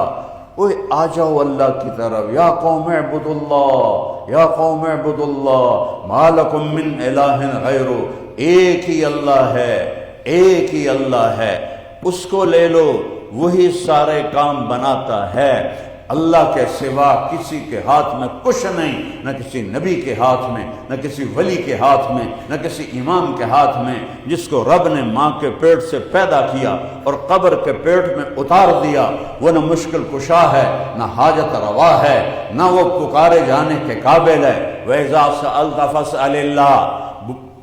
اوے آ جاؤ اللہ کی طرف، یا قوم اعبدوا اللہ، یا قوم اعبدوا اللہ ما لکم من الہ غیرہ، ایک ہی اللہ ہے، ایک ہی اللہ ہے، اس کو لے لو، وہی سارے کام بناتا ہے، اللہ کے سوا کسی کے ہاتھ میں کچھ نہیں، نہ کسی نبی کے ہاتھ میں، نہ کسی ولی کے ہاتھ میں، نہ کسی امام کے ہاتھ میں، جس کو رب نے ماں کے پیٹ سے پیدا کیا اور قبر کے پیٹ میں اتار دیا، وہ نہ مشکل کشا ہے، نہ حاجت روا ہے، نہ وہ پکارے جانے کے قابل ہے۔ وَإِذَا سَأَلْتَ فَاسْأَلِ اللَّهَ،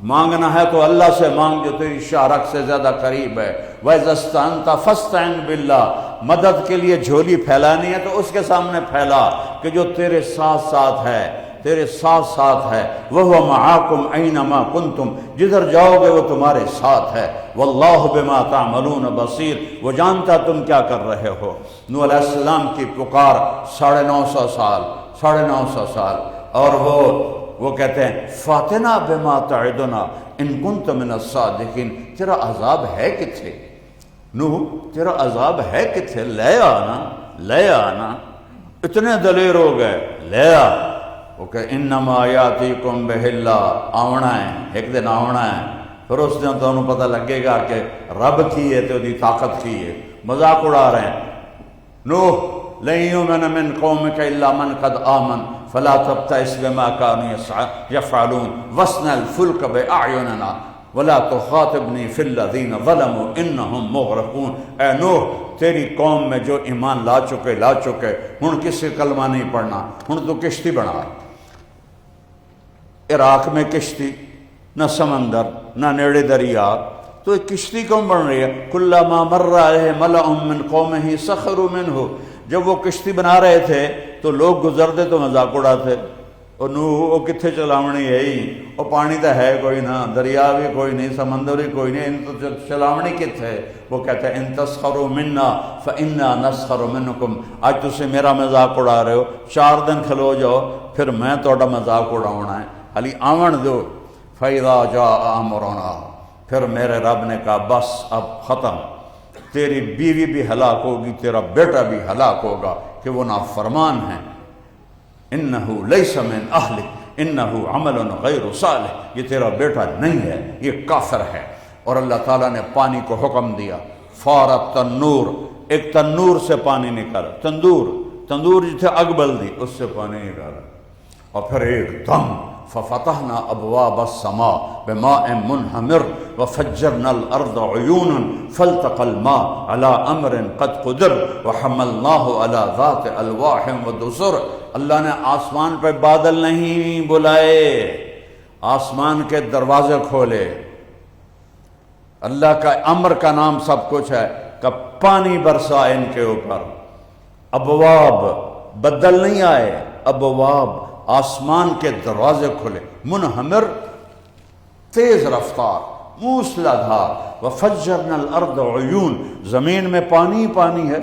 مانگنا ہے تو اللہ سے مانگ جو تیری شارک سے زیادہ قریب ہے۔ وَإِذَا اسْتَعَنْتَ فَاسْتَعِنْ بِاللَّهِ، مدد کے لیے جھولی پھیلانی ہے تو اس کے سامنے پھیلا کہ جو تیرے ساتھ ساتھ ہے، تیرے ساتھ ساتھ ہے۔ وَهُوَ مَعَاكُمْ أَيْنَمَا كُنْتُمْ، جدھر جاؤ گے وہ تمہارے ساتھ ہے۔ وَاللَّهُ بِمَا تَعْمَلُونَ بَصِيرٌ، وہ جانتا تم کیا کر رہے ہو۔ نوح علیہ السلام کی پکار 950 سال، 950 سال، اور وہ کہتے ہیں فاتنا بما تعدنا ان کنت من الصادقین، تیرا عذاب ہے کتھے نوح، تیرا عذاب ہے کتھے، لے آنا، لے آنا، اتنے دلیر ہو گئے، لے آ۔ وہ کہ انما یاتیکم بہ اللہ، آونا ہے، ایک دن آونا ہے، پھر اس دن تو انہوں پتہ لگے گا کہ رب کی ہے تو دی طاقت کی ہے۔ مذاق اڑا رہے ہیں، نوح لن یؤمن من قومک الا من قد آمن فلا تبتئس بما كانوا يفعلون واصنع الفلك بأعيننا ولا تخاطبني في الذين ظلموا انهم مغرقون۔ اے نوح، تیری قوم میں جو ایمان لا چکے ہن کسی کلمہ نہیں پڑھنا، ہن تو کشتی بنا۔ عراق میں کشتی، نہ سمندر، نہ نیڑے دریا، تو ایک کشتی کیوں بن رہی ہے؟ کلما مر علیہ ملأ من قومہ سخروا منہ، جب وہ کشتی بنا رہے تھے تو لوگ گزرتے تو مذاق اڑاتے، اور نوح وہ کتھے چلاونی ہے ہی، اور پانی تو ہے کوئی نہ، دریا بھی کوئی نہیں، سمندر بھی کوئی نہیں، ان تو چلاونی کتھے؟ وہ کہتے ہیں ان تسخروا منا فانا نسخر منکم، آج تسی میرا مذاق اڑا رہے ہو، 4 دن کھلو جاؤ پھر میں تہاڈا مذاق اڑاونا ہے، حالی آون دو۔ فاذا جاء امرنا، پھر میرے رب نے کہا بس اب ختم، تیری بیوی بھی ہلاک ہوگی، تیرا بیٹا بھی ہلاک ہوگا کہ وہ نافرمان ہے۔ انہو لیس من اہلک انہو عمل غیر صالح، یہ تیرا بیٹا نہیں ہے، یہ کافر ہے۔ اور اللہ تعالیٰ نے پانی کو حکم دیا، فارت تنور، ایک تنور سے پانی نکالا، تندور جتھے اگ بل دی اس سے پانی نکالا، اور پھر ایک دم ففتحنا ابواب السماء بماء منہمر وفجرنا الارض عیونا فالتقى الماء على امر قد قدر وحملناه على ذات الواح ودسر۔ اللہ نے آسمان پہ بادل نہیں بلائے، آسمان کے دروازے کھولے۔ اللہ کا امر کا نام سب کچھ ہے کہ پانی برسا ان کے اوپر، ابواب، بدل نہیں آئے، ابواب، آسمان کے دروازے کھلے، منہمر، تیز رفتار، موسلا دھار، وفجرنا الارض عیون، زمین میں پانی پانی ہے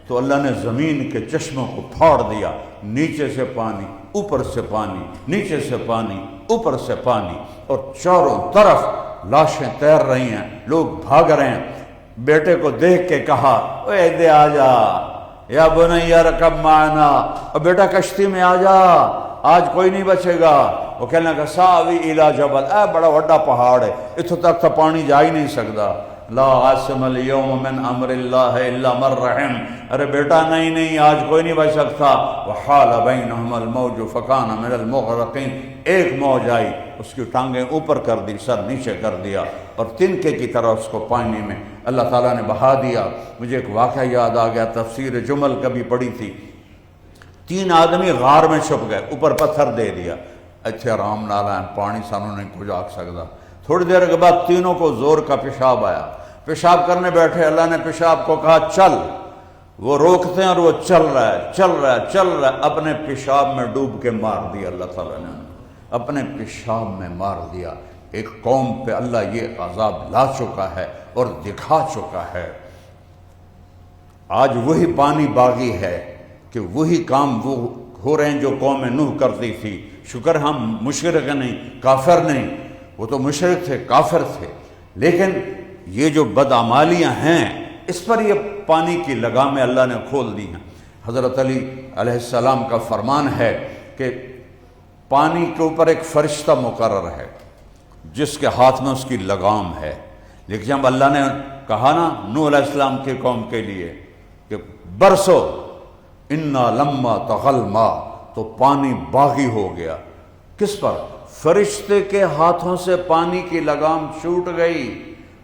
تو اللہ نے زمین کے چشموں کو پھاڑ دیا، نیچے سے پانی، اوپر سے پانی، نیچے سے پانی، اوپر سے پانی، اور چاروں طرف لاشیں تیر رہی ہیں، لوگ بھاگ رہے ہیں۔ بیٹے کو دیکھ کے کہا اے دے آ جا، یا بنی ارکب معنا، اور بیٹا کشتی میں آ جا، آج کوئی نہیں بچے گا۔ وہ کہنے لگا ساوی الی جبل، اے بڑا وڈا پہاڑ ہے، اتھوں تک تو پانی جا ہی نہیں سکتا۔ لا عاصم اليوم من امر اللہ الا من رحم، ارے بیٹا نہیں آج کوئی نہیں بچ سکتا۔ وحال بینہم الموج فکان من المغرقین، ایک موج آئی، اس کی ٹانگیں اوپر کر دی، سر نیچے کر دیا، اور تنکے کی طرح اس کو پانی میں اللہ تعالیٰ نے بہا دیا۔ مجھے ایک واقعہ یاد آ گیا، تفسیر جمل کبھی پڑھی تھی، 3 آدمی غار میں چھپ گئے، اوپر پتھر دے دیا، اچھے آرام نال ہیں، پانی سانوں نہیں کچھ آگ سکتا۔ تھوڑی دیر کے بعد تینوں کو زور کا پیشاب آیا، پیشاب کرنے بیٹھے، اللہ نے پیشاب کو کہا چل، وہ روکتے ہیں اور وہ چل رہا ہے، اپنے پیشاب میں ڈوب کے مار دیا اللہ تعالیٰ نے، اپنے پیشاب میں مار دیا۔ ایک قوم پہ اللہ یہ عذاب لا چکا ہے اور دکھا چکا ہے۔ آج وہی پانی باغی ہے کہ وہی کام وہ ہو رہے ہیں جو قوم نوح کرتی تھی۔ شکر ہم مشرک نہیں، کافر نہیں، وہ تو مشرک تھے، کافر تھے، لیکن یہ جو بدعمالیاں ہیں اس پر یہ پانی کی لگامیں اللہ نے کھول دی ہیں۔ حضرت علی علیہ السلام کا فرمان ہے کہ پانی کے اوپر ایک فرشتہ مقرر ہے جس کے ہاتھ میں اس کی لگام ہے، لیکن جب اللہ نے کہا نا نوح علیہ السلام کی قوم کے لیے کہ برسو انا لما طغى الماء، تو پانی باغی ہو گیا، کس پر؟ فرشتے کے ہاتھوں سے پانی کی لگام چھوٹ گئی،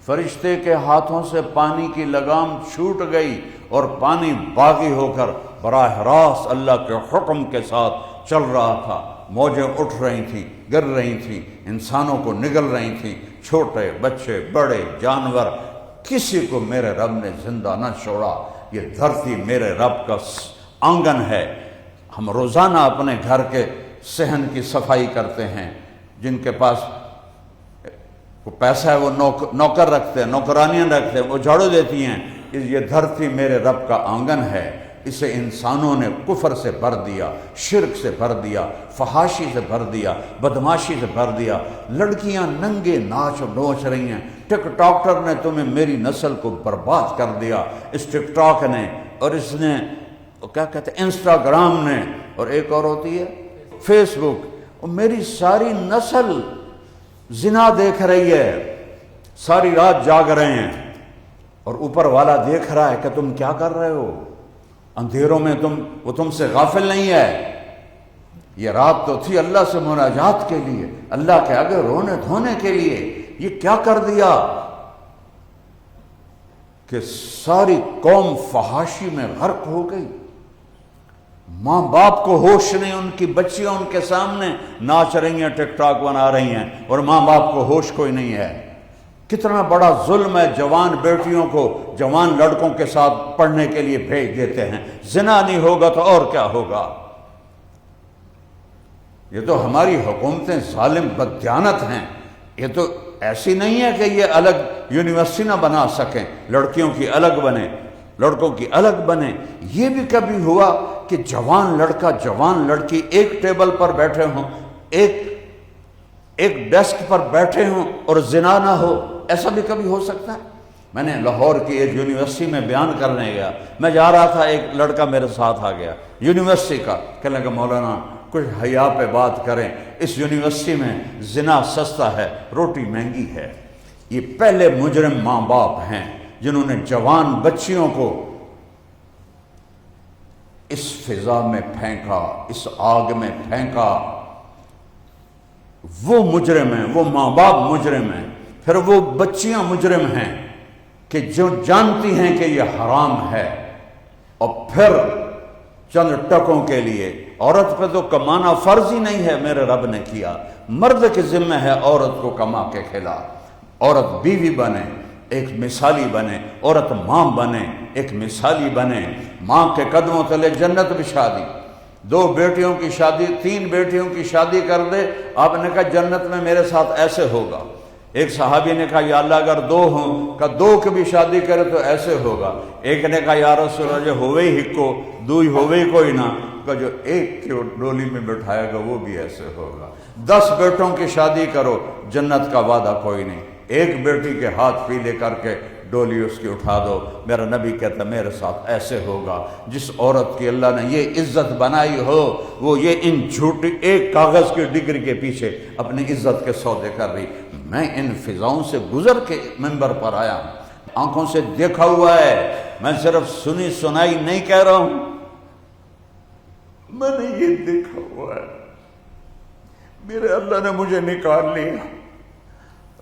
فرشتے کے ہاتھوں سے پانی کی لگام چھوٹ گئی اور پانی باغی ہو کر براہ راست اللہ کے حکم کے ساتھ چل رہا تھا، موجیں اٹھ رہی تھیں، گر رہی تھیں، انسانوں کو نگل رہی تھیں، چھوٹے بچے بڑے جانور، کسی کو میرے رب نے زندہ نہ چھوڑا۔ یہ دھرتی میرے رب کا آنگن ہے۔ ہم روزانہ اپنے گھر کے صحن کی صفائی کرتے ہیں، جن کے پاس پیسہ ہے وہ نوکر رکھتے ہیں، نوکرانیاں رکھتے ہیں، وہ جھاڑو دیتی ہیں۔ یہ دھرتی میرے رب کا آنگن ہے، اسے انسانوں نے کفر سے بھر دیا، شرک سے بھر دیا، فحاشی سے بھر دیا، بدماشی سے بھر دیا، لڑکیاں ننگے ناچ نوچ رہی ہیں۔ ٹک ٹاکر نے تمہیں میری نسل کو برباد کر دیا، اس ٹک ٹاک نے، اور اس نے کیا کہتے ہیں انسٹاگرام نے، اور ایک اور ہوتی ہے فیس بک، اور میری ساری نسل زنا دیکھ رہی ہے، ساری رات جاگ رہے ہیں، اور اوپر والا دیکھ رہا ہے کہ تم کیا کر رہے ہو اندھیروں میں، وہ تم سے غافل نہیں ہے۔ یہ رات تو تھی اللہ سے مناجات کے لیے، اللہ کے آگے رونے دھونے کے لیے، یہ کیا کر دیا کہ ساری قوم فحاشی میں غرق ہو گئی۔ ماں باپ کو ہوش نہیں، ان کی بچیاں ان کے سامنے ناچ رہی ہیں، ٹک ٹاک بنا رہی ہیں، اور ماں باپ کو ہوش کوئی نہیں ہے۔ کتنا بڑا ظلم ہے، جوان بیٹیوں کو جوان لڑکوں کے ساتھ پڑھنے کے لیے بھیج دیتے ہیں۔ زنا نہیں ہوگا تو اور کیا ہوگا؟ یہ تو ہماری حکومتیں ظالم بددیانت ہیں۔ یہ تو ایسی نہیں ہے کہ یہ الگ یونیورسٹی نہ بنا سکیں، لڑکیوں کی الگ بنے، لڑکوں کی الگ بنے۔ یہ بھی کبھی ہوا کہ جوان لڑکا جوان لڑکی ایک ٹیبل پر بیٹھے ہوں، ایک ڈیسک پر بیٹھے ہوں اور زنا نہ ہو؟ ایسا بھی کبھی ہو سکتا ہے؟ میں نے لاہور کی ایک یونیورسٹی میں بیان کرنے گیا، میں جا رہا تھا، ایک لڑکا میرے ساتھ آ گیا یونیورسٹی کا، کہنے لگا مولانا کچھ حیا پہ بات کریں، اس یونیورسٹی میں زنا سستا ہے، روٹی مہنگی ہے۔ یہ پہلے مجرم ماں باپ ہیں جنہوں نے جوان بچیوں کو اس فضا میں پھینکا، اس آگ میں پھینکا۔ وہ مجرم ہیں، وہ ماں باپ مجرم ہیں، پھر وہ بچیاں مجرم ہیں کہ جو جانتی ہیں کہ یہ حرام ہے، اور پھر چند ٹکوں کے لیے عورت پہ تو کمانا فرض ہی نہیں ہے، میرے رب نے کیا، مرد کے ذمہ ہے عورت کو کما کے کھلا۔ عورت بیوی بنے، ایک مثالی بنے، عورت ماں بنے، ایک مثالی بنے، ماں کے قدموں تلے جنت بچھا دی۔ 2 بیٹیوں کی شادی، 3 بیٹیوں کی شادی کر دے، آپ نے کہا جنت میں میرے ساتھ ایسے ہوگا۔ ایک صحابی نے کہا یا اللہ اگر 2 ہوں، کہا 2 کی بھی شادی کرے تو ایسے ہوگا۔ ایک نے کہا یا رسول اللہ جو ہوئے ہی کو، 2 ہی ہوئے کوئی نہ، کہ جو ایک کے ڈولی میں بٹھائے گا وہ بھی ایسے ہوگا۔ 10 بیٹوں کی شادی کرو، جنت کا وعدہ کوئی نہیں، ایک بیٹی کے ہاتھ پیلے کر کے ڈولی اس کی اٹھا دو، میرا نبی کہتا میرے ساتھ ایسے ہوگا۔ جس عورت کی اللہ نے یہ عزت بنائی ہو، وہ یہ ان جھوٹی ایک کاغذ کی ڈگری کے پیچھے اپنی عزت کے سودے کر رہی۔ میں ان فضاؤں سے گزر کے منبر پر آیا ہوں، آنکھوں سے دیکھا ہوا ہے، میں صرف سنی سنائی نہیں کہہ رہا ہوں، میں نے یہ دیکھا ہوا ہے۔ میرے اللہ نے مجھے نکال لیا،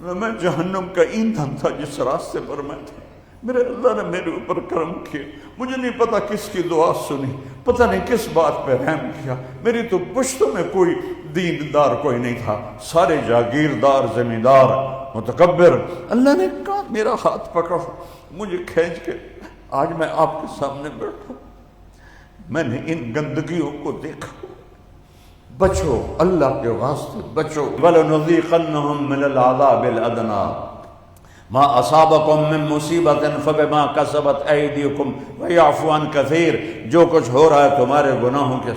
میں جہنم کا ایندھن تھا جس راستے پر میں تھا، میرے اللہ نے میرے اوپر کرم کیا، مجھے نہیں پتا کس کی دعا سنی، پتہ نہیں کس بات پہ رحم کیا۔ میری تو پشتوں میں کوئی دیندار کوئی نہیں تھا، سارے جاگیردار، زمیندار، متکبر۔ اللہ نے کہا میرا ہاتھ پکڑا، مجھے کھینچ کے آج میں آپ کے سامنے بیٹھا، میں نے ان گندگیوں کو دیکھا۔ بچو، اللہ کے واسطے بچو۔ وَلَنُذِيقَنَّهُم مِّنَ الْعَذَابِ الْأَدْنَىٰ مَا أَصَابَكُم مِّن مُّصِيبَةٍ فَبِمَا كَسَبَتْ أَيْدِيكُمْ وَيَعْفُو عَن كَثِيرٍ۔ جو کچھ ہو رہا ہے تمہارے گناہوں کی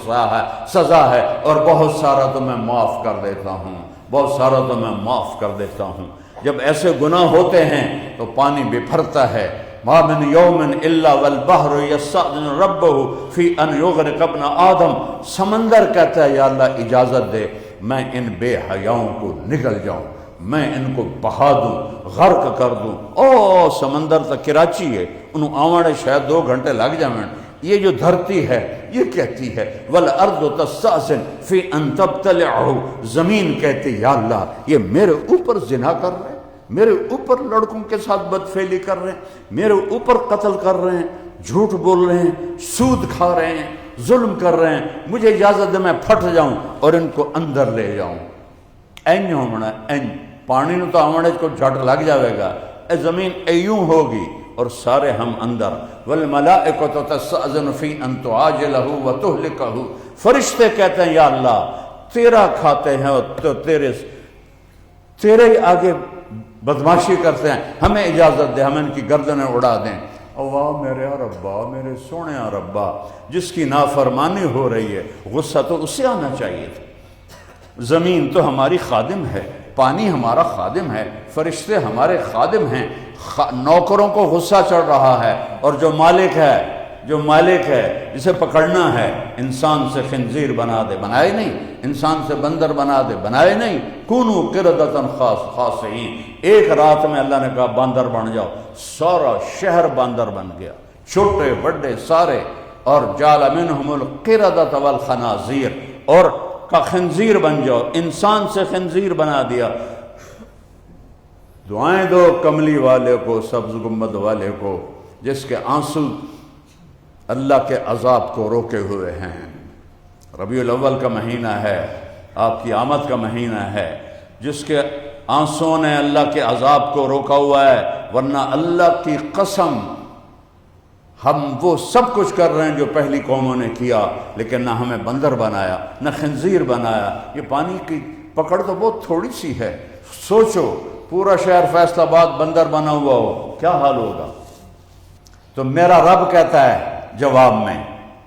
سزا ہے، اور بہت سارا تو میں معاف کر دیتا ہوں، بہت سارا تو میں معاف کر دیتا ہوں۔ جب ایسے گناہ ہوتے ہیں تو پانی بپھرتا ہے، ما من یوم الا والبحر یستأذن ربہ فی ان یغرق ابن آدم، سمندر کہتا ہے یا اللہ اجازت دے میں ان بے حیاؤں کو نگل جاؤں، میں ان کو بہا دوں، غرق کر دوں۔ او سمندر تا کراچی ہے، انہوں آوڑے شاید 2 گھنٹے لگ جائیں۔ یہ جو دھرتی ہے یہ کہتی ہے والارض تستأذن فی ان تبتلعہ، زمین کہتی یا اللہ یہ میرے اوپر زنا کر رہے ہیں، میرے اوپر لڑکوں کے ساتھ بدفعلی کر رہے ہیں، میرے اوپر قتل کر رہے ہیں، جھوٹ بول رہے ہیں، سود کھا رہے ہیں، ظلم کر رہے ہیں، مجھے اجازت دے میں پھٹ جاؤں اور ان کو اندر لے جاؤں۔ این ہونا این پانی نو تو آمڑے کو جھٹ لگ جاوے گا، اے زمین ایوں ہوگی اور سارے ہم اندر۔ والملائکۃ تستأذن فی ان تعاجلہ وتہلکہ، فرشتے کہتے ہیں یا اللہ تیرا کھاتے ہیں اور تو تیرے آگے بدماشی کرتے ہیں، ہمیں اجازت دے ہم ان کی گردنیں اڑا دیں۔ واہ میرے ربا، میرے سونے ربا، جس کی نافرمانی ہو رہی ہے غصہ تو اسے آنا چاہیے تھا۔ زمین تو ہماری خادم ہے، پانی ہمارا خادم ہے، فرشتے ہمارے خادم ہیں، نوکروں کو غصہ چڑھ رہا ہے، اور جو مالک ہے جسے پکڑنا ہے انسان سے خنزیر بنا دے، بنائے نہیں، انسان سے بندر بنا دے، بنائے نہیں۔ کونوا قردۃ خاسئین، ایک رات میں اللہ نے کہا باندر بن جاؤ، سارا شہر باندر بن گیا، چھوٹے بڑے سارے، اور جعل منہم القردۃ والخنازیر، اور کا خنزیر بن جاؤ، انسان سے خنزیر بنا دیا۔ دعائیں دو کملی والے کو، سبز گنبد والے کو، جس کے آنسو اللہ کے عذاب کو روکے ہوئے ہیں۔ ربیع الاول کا مہینہ ہے، آپ کی آمد کا مہینہ ہے، جس کے آنسوں نے اللہ کے عذاب کو روکا ہوا ہے، ورنہ اللہ کی قسم ہم وہ سب کچھ کر رہے ہیں جو پہلی قوموں نے کیا، لیکن نہ ہمیں بندر بنایا نہ خنزیر بنایا۔ یہ پانی کی پکڑ تو بہت تھوڑی سی ہے، سوچو پورا شہر فیصل آباد بندر بنا ہوا ہو کیا حال ہوگا۔ تو میرا رب کہتا ہے جواب میں،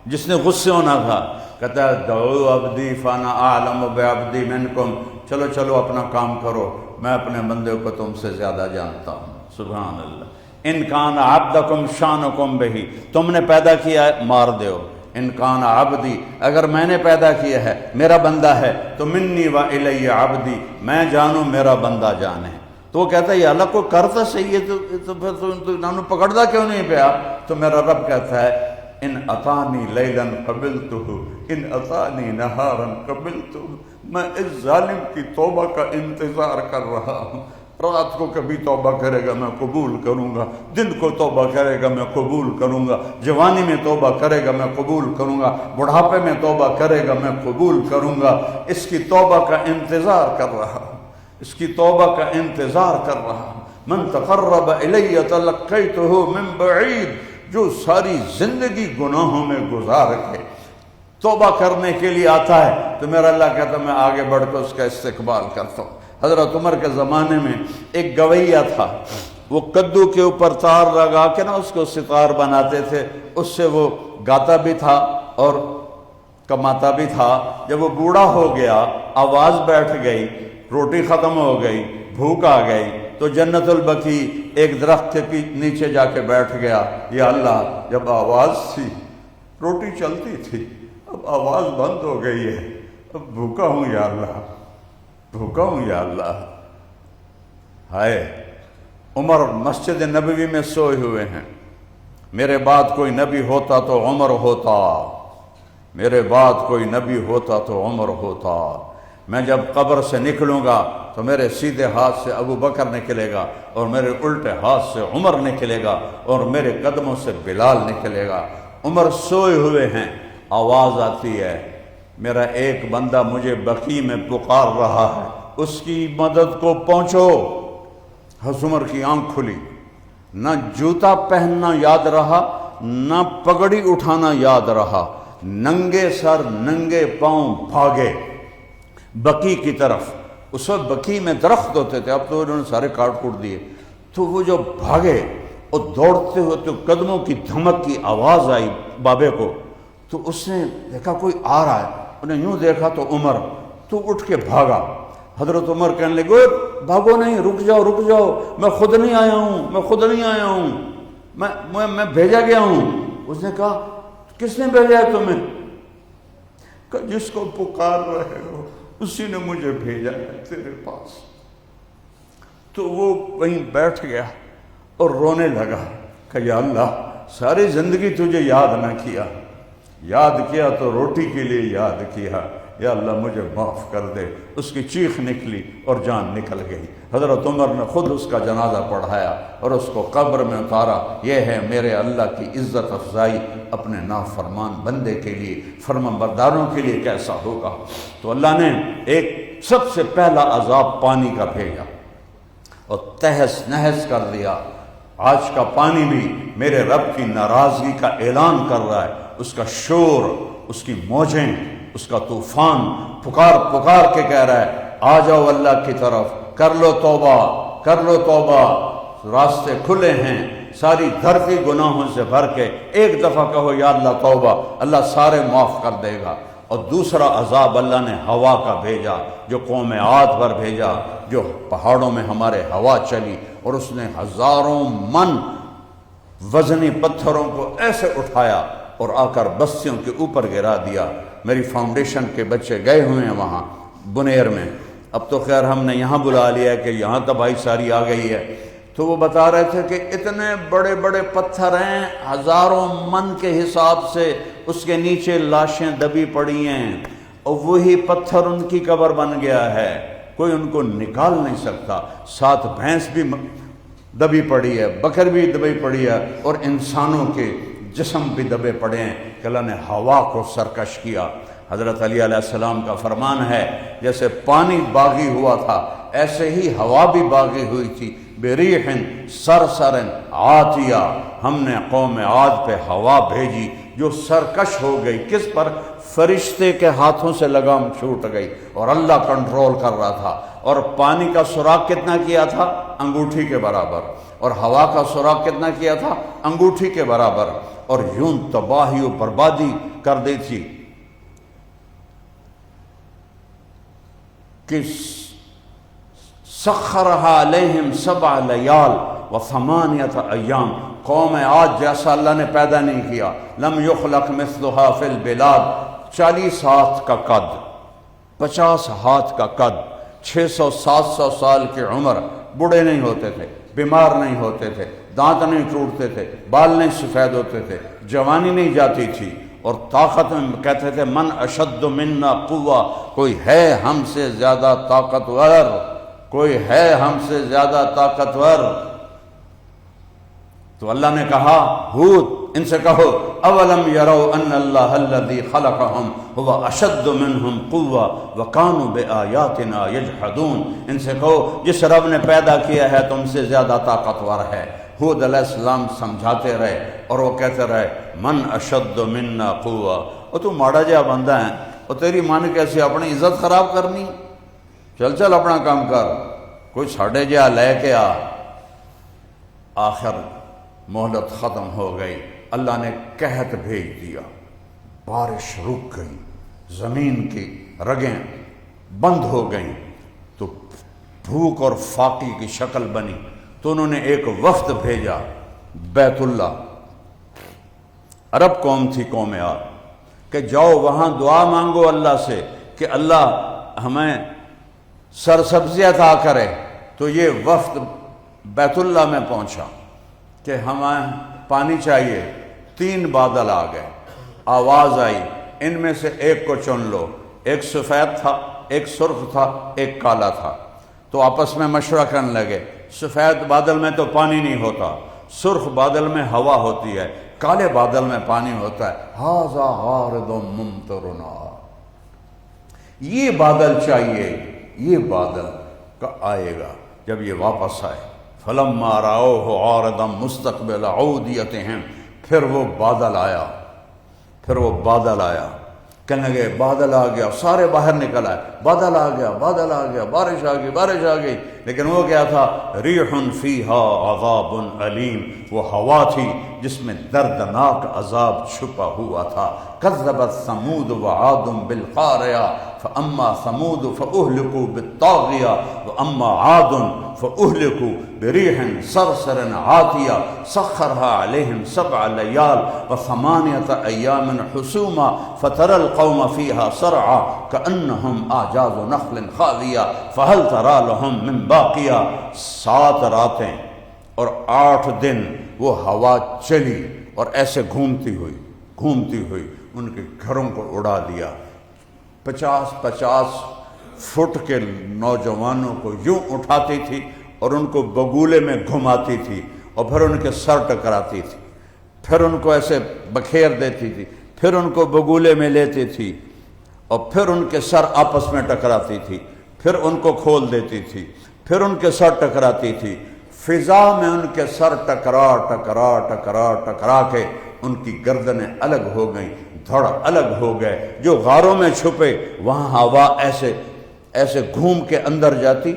جس نے غصے ہونا تھا، کہتا ہے دعو عبدی فانا اعلم بعبدی منکم، چلو چلو اپنا کام کرو، میں اپنے بندے کو تم سے زیادہ جانتا ہوں۔ سبحان اللہ۔ ان کان عبدکم شانکم بہی، تم نے پیدا کیا ہے مار دیو۔ ان کان عبدی، اگر میں نے پیدا کیا ہے میرا بندہ ہے تو منی و الی عبدی، میں جانوں میرا بندہ جانے۔ تو وہ کہتا ہے یا اللہ کو کرتا صحیح ہے تو پھر تو انہوں پکڑتا کیوں نہیں پیا؟ تو میرا رب کہتا ہے ان اطانی لیلا قبلتہ ان اطانی نہارا قبلتہ، میں اس ظالم کی توبہ کا انتظار کر رہا ہوں۔ رات کو کبھی توبہ کرے گا میں قبول کروں گا، دن کو توبہ کرے گا میں قبول کروں گا، جوانی میں توبہ کرے گا میں قبول کروں گا، بڑھاپے میں توبہ کرے گا میں قبول کروں گا۔ اس کی توبہ کا انتظار کر رہا ہوں، اس کی توبہ کا انتظار کر رہا ہوں۔ من تقرب الی تلقیتہ من بعید، جو ساری زندگی گناہوں میں گزار کے توبہ کرنے کے لیے آتا ہے تو میرا اللہ کہتا ہے میں آگے بڑھ کر اس کا استقبال کرتا ہوں۔ حضرت عمر کے زمانے میں ایک گویہ تھا، وہ کدو کے اوپر تار لگا کے نا اس کو ستار بناتے تھے، اس سے وہ گاتا بھی تھا اور کماتا بھی تھا۔ جب وہ بوڑھا ہو گیا، آواز بیٹھ گئی، روٹی ختم ہو گئی، بھوک آ گئی، تو جنت البقیع ایک درخت کے نیچے جا کے بیٹھ گیا۔ یا اللہ جب آواز تھی روٹی چلتی تھی، اب آواز بند ہو گئی ہے، اب بھوکا ہوں یا اللہ، بھوکا ہوں یا اللہ۔ ہائے عمر مسجد نبوی میں سوئے ہوئے ہیں، میرے بعد کوئی نبی ہوتا تو عمر ہوتا، میرے بعد کوئی نبی ہوتا تو عمر ہوتا۔ میں جب قبر سے نکلوں گا تو میرے سیدھے ہاتھ سے ابو بکر نکلے گا اور میرے الٹے ہاتھ سے عمر نکلے گا اور میرے قدموں سے بلال نکلے گا۔ عمر سوئے ہوئے ہیں، آواز آتی ہے میرا ایک بندہ مجھے بقیع میں پکار رہا ہے، اس کی مدد کو پہنچو۔ حضرت عمر کی آنکھ کھلی، نہ جوتا پہننا یاد رہا، نہ پگڑی اٹھانا یاد رہا، ننگے سر ننگے پاؤں بھاگے بقیع کی طرف۔ اس وقت بقیع میں درخت ہوتے تھے، اب تو انہوں نے سارے کاٹ کوٹ دیے۔ تو وہ جو بھاگے اور دوڑتے ہوئے تو قدموں کی دھمک کی آواز آئی بابے کو، تو اس نے دیکھا کوئی آ رہا ہے، انہیں یوں دیکھا تو عمر، تو اٹھ کے بھاگا۔ حضرت عمر کہنے لگے بھاگو نہیں، رک جاؤ رک جاؤ، میں خود نہیں آیا ہوں، میں خود نہیں آیا ہوں، میں بھیجا گیا ہوں۔ اس نے کہا کس نے بھیجا ہے تمہیں؟ کہ جس کو پکار رہے ہو اسی نے مجھے بھیجا ہے تیرے پاس۔ تو وہ وہیں بیٹھ گیا اور رونے لگا کہ یا اللہ ساری زندگی تجھے یاد نہ کیا، یاد کیا تو روٹی کے لیے یاد کیا، یا اللہ مجھے معاف کر دے۔ اس کی چیخ نکلی اور جان نکل گئی۔ حضرت عمر نے خود اس کا جنازہ پڑھایا اور اس کو قبر میں اتارا۔ یہ ہے میرے اللہ کی عزت افزائی اپنے نافرمان بندے کے لیے، فرمانبرداروں کے لیے کیسا ہوگا۔ تو اللہ نے ایک سب سے پہلا عذاب پانی کا بھیجا اور تہس نہس کر دیا۔ آج کا پانی بھی میرے رب کی ناراضگی کا اعلان کر رہا ہے۔ اس کا شور، اس کی موجیں، اس کا طوفان پکار پکار کے کہہ رہا ہے آ جاؤ اللہ کی طرف، کر لو توبہ، کر لو توبہ، راستے کھلے ہیں۔ ساری دھرتی گناہوں سے بھر کے ایک دفعہ کہو یا اللہ توبہ، اللہ سارے معاف کر دے گا۔ اور دوسرا عذاب اللہ نے ہوا کا بھیجا، جو قوم عاد پر بھیجا، جو پہاڑوں میں ہمارے ہوا چلی اور اس نے ہزاروں من وزنی پتھروں کو ایسے اٹھایا اور آ کر بستیوں کے اوپر گرا دیا۔ میری فاؤنڈیشن کے بچے گئے ہوئے ہیں وہاں بنیر میں، اب تو خیر ہم نے یہاں بلا لیا ہے کہ یہاں تباہی ساری آ گئی ہے۔ تو وہ بتا رہے تھے کہ اتنے بڑے بڑے پتھر ہیں، ہزاروں من کے حساب سے اس کے نیچے لاشیں دبی پڑی ہیں، اور وہی پتھر ان کی قبر بن گیا ہے، کوئی ان کو نکال نہیں سکتا۔ ساتھ بھینس بھی دبی پڑی ہے، بکر بھی دبی پڑی ہے، اور انسانوں کے جسم بھی دبے پڑے ہیں کہ اللہ نے ہوا کو سرکش کیا۔ حضرت علی علیہ السلام کا فرمان ہے جیسے پانی باغی ہوا تھا ایسے ہی ہوا بھی باغی ہوئی تھی۔ بریح سرسر عاتیہ، ہم نے قوم عاد پہ ہوا بھیجی جو سرکش ہو گئی۔ کس پر؟ فرشتے کے ہاتھوں سے لگام چھوٹ گئی اور اللہ کنٹرول کر رہا تھا۔ اور پانی کا سوراخ کتنا کیا تھا؟ انگوٹھی کے برابر۔ اور ہوا کا سوراخ کتنا کیا تھا؟ انگوٹھی کے برابر۔ اور یوں تباہی و بربادی کر دی تھی کہ سخرها علیہم 7 لیال و8 ایام۔ قوم عاد جیسا اللہ نے پیدا نہیں کیا۔ لم یخلق مثلها فی البلاد، 40 ہاتھ کا قد، 50 ہاتھ کا قد، 600-700 سال کی عمر، بوڑھے نہیں ہوتے تھے، بیمار نہیں ہوتے تھے، دانت نہیں ٹوٹتے تھے، بال نہیں سفید ہوتے تھے، جوانی نہیں جاتی تھی، اور طاقت میں کہتے تھے من اشد منا قوہ، کوئی ہے ہم سے زیادہ طاقتور، کوئی ہے ہم سے زیادہ طاقتور۔ تو اللہ نے کہا ہود ان سے کہو اولم یروا ان اللہ الذی خلقہم هو اشد منہم قوہ وکانوا بآیاتنا یجحدون۔ ان سے کہو جس رب نے پیدا کیا ہے تم سے زیادہ طاقتور ہے۔ ہود علیہ السلام سمجھاتے رہے اور وہ کہتے رہے من اشد منا قوہ، اور تو ماڑا جہا بندہ ہے، اور تیری من کیسے اپنی عزت خراب کرنی، چل چل اپنا کام کر، کوئی ساڑھے جہا لے کے آ۔ آخر مہلت ختم ہو گئی، اللہ نے قحط بھیج دیا، بارش رک گئی، زمین کی رگیں بند ہو گئیں، تو بھوک اور فاقی کی شکل بنی۔ تو انہوں نے ایک وفد بھیجا بیت اللہ، عرب قوم تھی قوم عاد، کہ جاؤ وہاں دعا مانگو اللہ سے کہ اللہ ہمیں سرسبزی عطا کرے۔ تو یہ وفد بیت اللہ میں پہنچا کہ ہمیں پانی چاہیے۔ 3 بادل آ گئے، آواز آئی ان میں سے ایک کو چن لو۔ ایک سفید تھا، ایک سرخ تھا، ایک کالا تھا۔ تو آپس میں مشورہ کرنے لگے، سفید بادل میں تو پانی نہیں ہوتا، سرخ بادل میں ہوا ہوتی ہے، کالے بادل میں پانی ہوتا ہے۔ ھذا عارض ممطرنا، یہ بادل چاہیے، یہ بادل کا آئے گا۔ جب یہ واپس آئے فلما رأوہ عارضا مستقبل اودیتہم، پھر وہ بادل آیا، کہنے لگے بادل آ گیا، سارے باہر نکل آئے، بادل آ گیا، بادل آ گیا، بارش آ گئی، بارش آ گئی۔ لیکن وہ کیا تھا؟ ریح فیہا عذاب علیم، وہ ہوا تھی جس میں دردناک عذاب چھپا ہوا تھا۔ کذبت ثمود وعاد بالقاریہ فأما ثمود فأهلكوا بالطاغية وأما عاد فأهلكوا بريح صرصر عاتية سخرها عليهم 7 ليال و8 أيام حسوما فترى القوم فيها صرعى كأنهم أعجاز نخل خاوية فهل ترى لهم من باقية 7 راتیں اور 8 دن وہ ہوا چلی اور ایسے گھومتی ہوئی ان کے گھروں کو اڑا دیا۔ 50 فٹ کے نوجوانوں کو یوں اٹھاتی تھی اور ان کو بگولے میں گھماتی تھی اور پھر ان کے سر ٹکراتی تھی، پھر ان کو ایسے بکھیر دیتی تھی، پھر ان کو بگولے میں لیتی تھی اور پھر ان کے سر آپس میں ٹکراتی تھی، پھر ان کو کھول دیتی تھی، پھر ان کے سر ٹکراتی تھی۔ فضا میں ان کے سر ٹکرا کے ان کی گردنیں الگ ہو گئیں، دھڑ الگ ہو گئے۔ جو غاروں میں چھپے وہاں ہوا ایسے گھوم کے اندر جاتی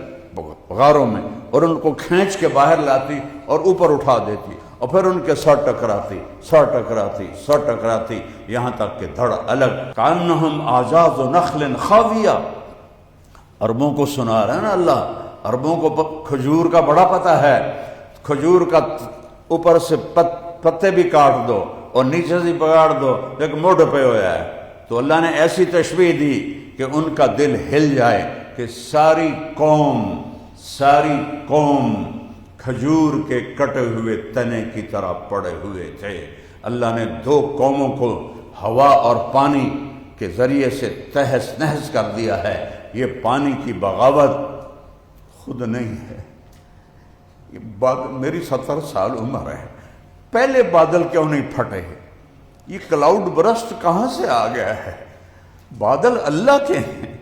غاروں میں اور ان کو کھینچ کے باہر لاتی اور اوپر اٹھا دیتی اور پھر ان کے سر ٹکراتی یہاں تک کہ دھڑ الگ۔ کأنہم اعجاز نخل خاویہ، عربوں کو سنا رہا ہے نا اللہ، عربوں کو کھجور کا بڑا پتہ ہے، کھجور کا اوپر سے پتے بھی کاٹ دو اور نیچے سے بگاڑ دو ایک موڑ پہ ہویا ہے، تو اللہ نے ایسی تشبیہ دی کہ ان کا دل ہل جائے کہ ساری قوم کھجور کے کٹے ہوئے تنے کی طرح پڑے ہوئے تھے۔ اللہ نے 2 قوموں کو ہوا اور پانی کے ذریعے سے تہس نہس کر دیا ہے۔ یہ پانی کی بغاوت خود نہیں ہے، یہ میری 70 سال عمر ہے، پہلے بادل کیوں نہیں پھٹے؟ یہ کلاؤڈ برسٹ کہاں سے آ گیا ہے؟ بادل اللہ کے ہیں۔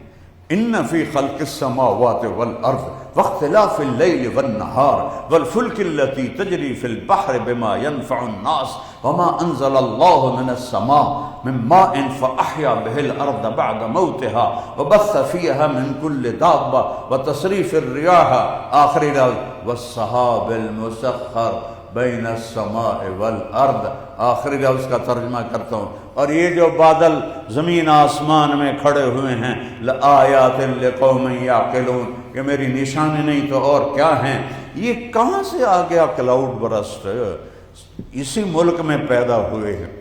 ان فی خلق السماوات والارض واختلاف اللیل والنہار والفلک التي تجری فی البحر بما ينفع الناس وما انزل اللہ من السماء من ماء فاحیا به الارض بعد موتها وبث فیها من کل دابة وتصریف الریاح آخری والسحاب المسخر بین السماء والارض آخری لفظ کا ترجمہ کرتا ہوں۔ اور یہ جو بادل زمین آسمان میں کھڑے ہوئے ہیں لآیات لقوم یعقلون، یہ میری نشانی نہیں تو اور کیا ہیں؟ یہ کہاں سے آ گیا کلاؤڈ برسٹ؟ اسی ملک میں پیدا ہوئے ہیں،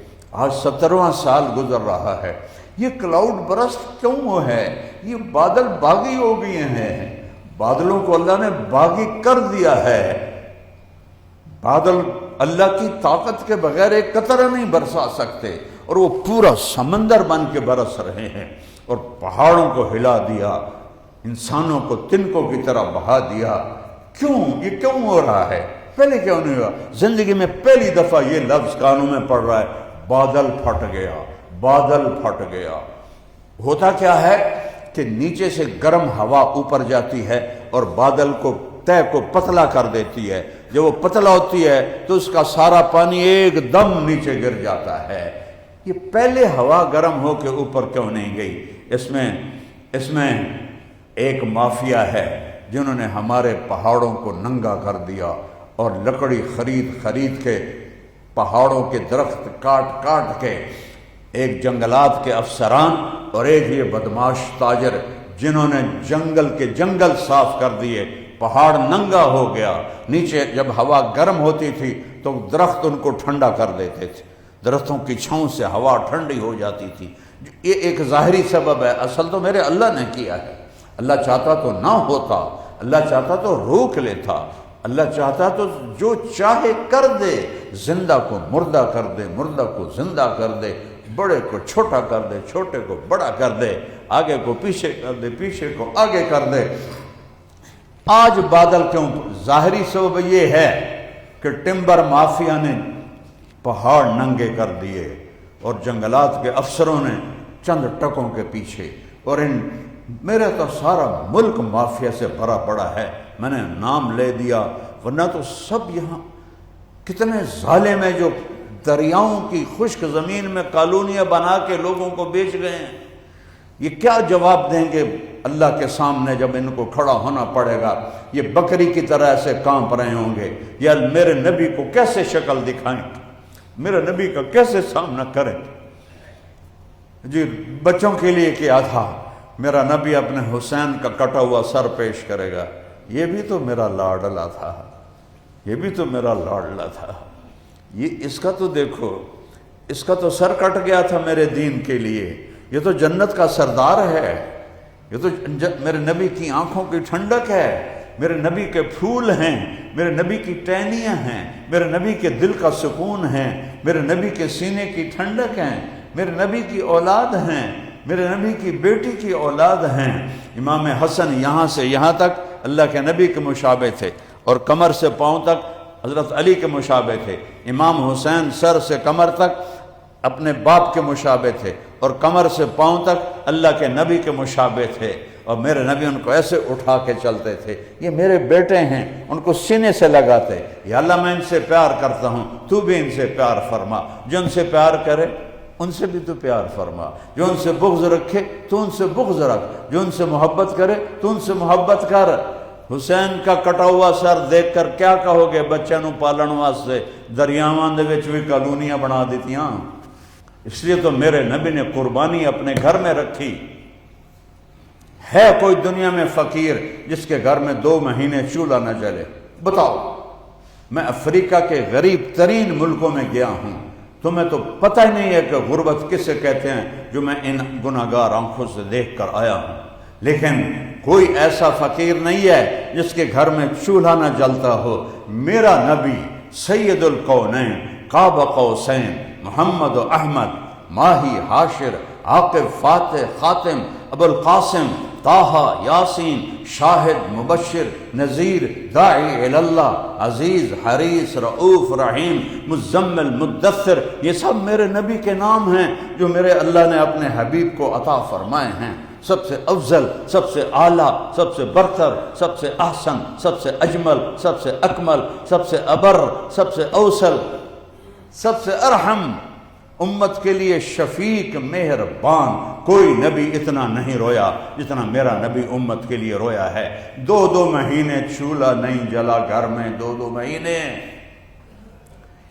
آج 17واں سال گزر رہا ہے۔ یہ کلاؤڈ برسٹ کیوں ہے؟ یہ بادل باغی ہو گئے ہیں، بادلوں کو اللہ نے باغی کر دیا ہے۔ بادل اللہ کی طاقت کے بغیر ایک قطرہ نہیں برسا سکتے اور وہ پورا سمندر بن کے برس رہے ہیں، اور پہاڑوں کو ہلا دیا، انسانوں کو تنکوں کی طرح بہا دیا۔ کیوں؟ یہ کیوں ہو رہا ہے؟ پہلے کیوں نہیں ہوا؟ زندگی میں پہلی دفعہ یہ لفظ کانوں میں پڑ رہا ہے، بادل پھٹ گیا۔ ہوتا کیا ہے کہ نیچے سے گرم ہوا اوپر جاتی ہے اور بادل کو طے کو پتلا کر دیتی ہے، جب وہ پتلا ہوتی ہے تو اس کا سارا پانی ایک دم نیچے گر جاتا ہے۔ یہ پہلے ہوا گرم ہو کے اوپر کیوں نہیں گئی؟ اس میں ایک مافیا ہے جنہوں نے ہمارے پہاڑوں کو ننگا کر دیا اور لکڑی خرید کے پہاڑوں کے درخت کاٹ کے، ایک جنگلات کے افسران اور ایک یہ بدماش تاجر جنہوں نے جنگل صاف کر دیے، پہاڑ ننگا ہو گیا۔ نیچے جب ہوا گرم ہوتی تھی تو درخت ان کو ٹھنڈا کر دیتے تھے، درختوں کی چھاؤں سے ہوا ٹھنڈی ہو جاتی تھی۔ یہ ایک ظاہری سبب ہے، اصل تو میرے اللہ نے کیا ہے۔ اللہ چاہتا تو نہ ہوتا، اللہ چاہتا تو روک لیتا، اللہ چاہتا تو جو چاہے کر دے، زندہ کو مردہ کر دے، مردہ کو زندہ کر دے، بڑے کو چھوٹا کر دے، چھوٹے کو بڑا کر دے، آگے کو پیچھے کر دے، پیچھے کو آگے کر دے۔ آج بادل کیوں؟ ظاہری سبب یہ ہے کہ ٹمبر مافیا نے پہاڑ ننگے کر دیے اور جنگلات کے افسروں نے چند ٹکوں کے پیچھے، اور میرا تو سارا ملک مافیا سے بھرا پڑا ہے، میں نے نام لے دیا، ورنہ تو سب یہاں کتنے ظالم ہیں جو دریاؤں کی خشک زمین میں کالونیاں بنا کے لوگوں کو بیچ گئے ہیں۔ یہ کیا جواب دیں گے اللہ کے سامنے جب ان کو کھڑا ہونا پڑے گا؟ یہ بکری کی طرح ایسے کانپ رہے ہوں گے، یا میرے نبی کو کیسے شکل دکھائیں، میرے نبی کا کیسے سامنا کریں؟ جی بچوں کے لیے کیا تھا، میرا نبی اپنے حسین کا کٹا ہوا سر پیش کرے گا، یہ بھی تو میرا لاڈلا تھا، یہ بھی تو میرا لاڈلا تھا، یہ اس کا تو دیکھو، اس کا تو سر کٹ گیا تھا میرے دین کے لیے، یہ تو جنت کا سردار ہے، یہ تو میرے نبی کی آنکھوں کی ٹھنڈک ہے، میرے نبی کے پھول ہیں، میرے نبی کی ٹہنیاں ہیں، میرے نبی کے دل کا سکون ہے، میرے نبی کے سینے کی ٹھنڈک ہیں، میرے نبی کی اولاد ہیں، میرے نبی کی بیٹی کی اولاد ہیں۔ امام حسن یہاں سے یہاں تک اللہ کے نبی کے مشابہ تھے، اور کمر سے پاؤں تک حضرت علی کے مشابہ تھے۔ امام حسین سر سے کمر تک اپنے باپ کے مشابہ تھے، اور کمر سے پاؤں تک اللہ کے نبی کے مشابہ تھے، اور میرے نبی ان کو ایسے اٹھا کے چلتے تھے، یہ میرے بیٹے ہیں، ان کو سینے سے لگاتے، یا اللہ میں ان سے پیار کرتا ہوں، تو بھی ان سے پیار فرما، جو ان سے پیار کرے ان سے بھی تو پیار فرما، جو ان سے بغض رکھے تو ان سے بغض رکھ، جو ان سے محبت کرے تو ان سے محبت کر۔ حسین کا کٹا ہوا سر دیکھ کر کیا کہو گے بچوں نو پالن واسطے؟ دریاواں دے وچ بھی کالونیاں بنا دیتیاں۔ اس لیے تو میرے نبی نے قربانی اپنے گھر میں رکھی۔ ہے کوئی دنیا میں فقیر جس کے گھر میں 2 مہینے چولہا نہ جلے؟ بتاؤ۔ میں افریقہ کے غریب ترین ملکوں میں گیا ہوں، تمہیں تو پتہ ہی نہیں ہے کہ غربت کسے کہتے ہیں، جو میں ان گناہگار آنکھوں سے دیکھ کر آیا ہوں۔ لیکن کوئی ایسا فقیر نہیں ہے جس کے گھر میں چولہا نہ جلتا ہو۔ میرا نبی سید القونین قاب قوسین محمد و احمد ماہی حاشر عاقب فاتح خاتم ابو القاسم طٰہٰ یاسین شاہد مبشر نذیر داعی اللہ عزیز حریص رؤوف رحیم مزمل مدثر، یہ سب میرے نبی کے نام ہیں جو میرے اللہ نے اپنے حبیب کو عطا فرمائے ہیں۔ سب سے افضل، سب سے اعلیٰ، سب سے برتر، سب سے احسن، سب سے اجمل، سب سے اکمل، سب سے ابر، سب سے اوصل، سب سے ارحم، امت کے لیے شفیق مہربان۔ کوئی نبی اتنا نہیں رویا جتنا میرا نبی امت کے لیے رویا ہے۔ 2 مہینے چولہا نہیں جلا گھر میں، 2 مہینے۔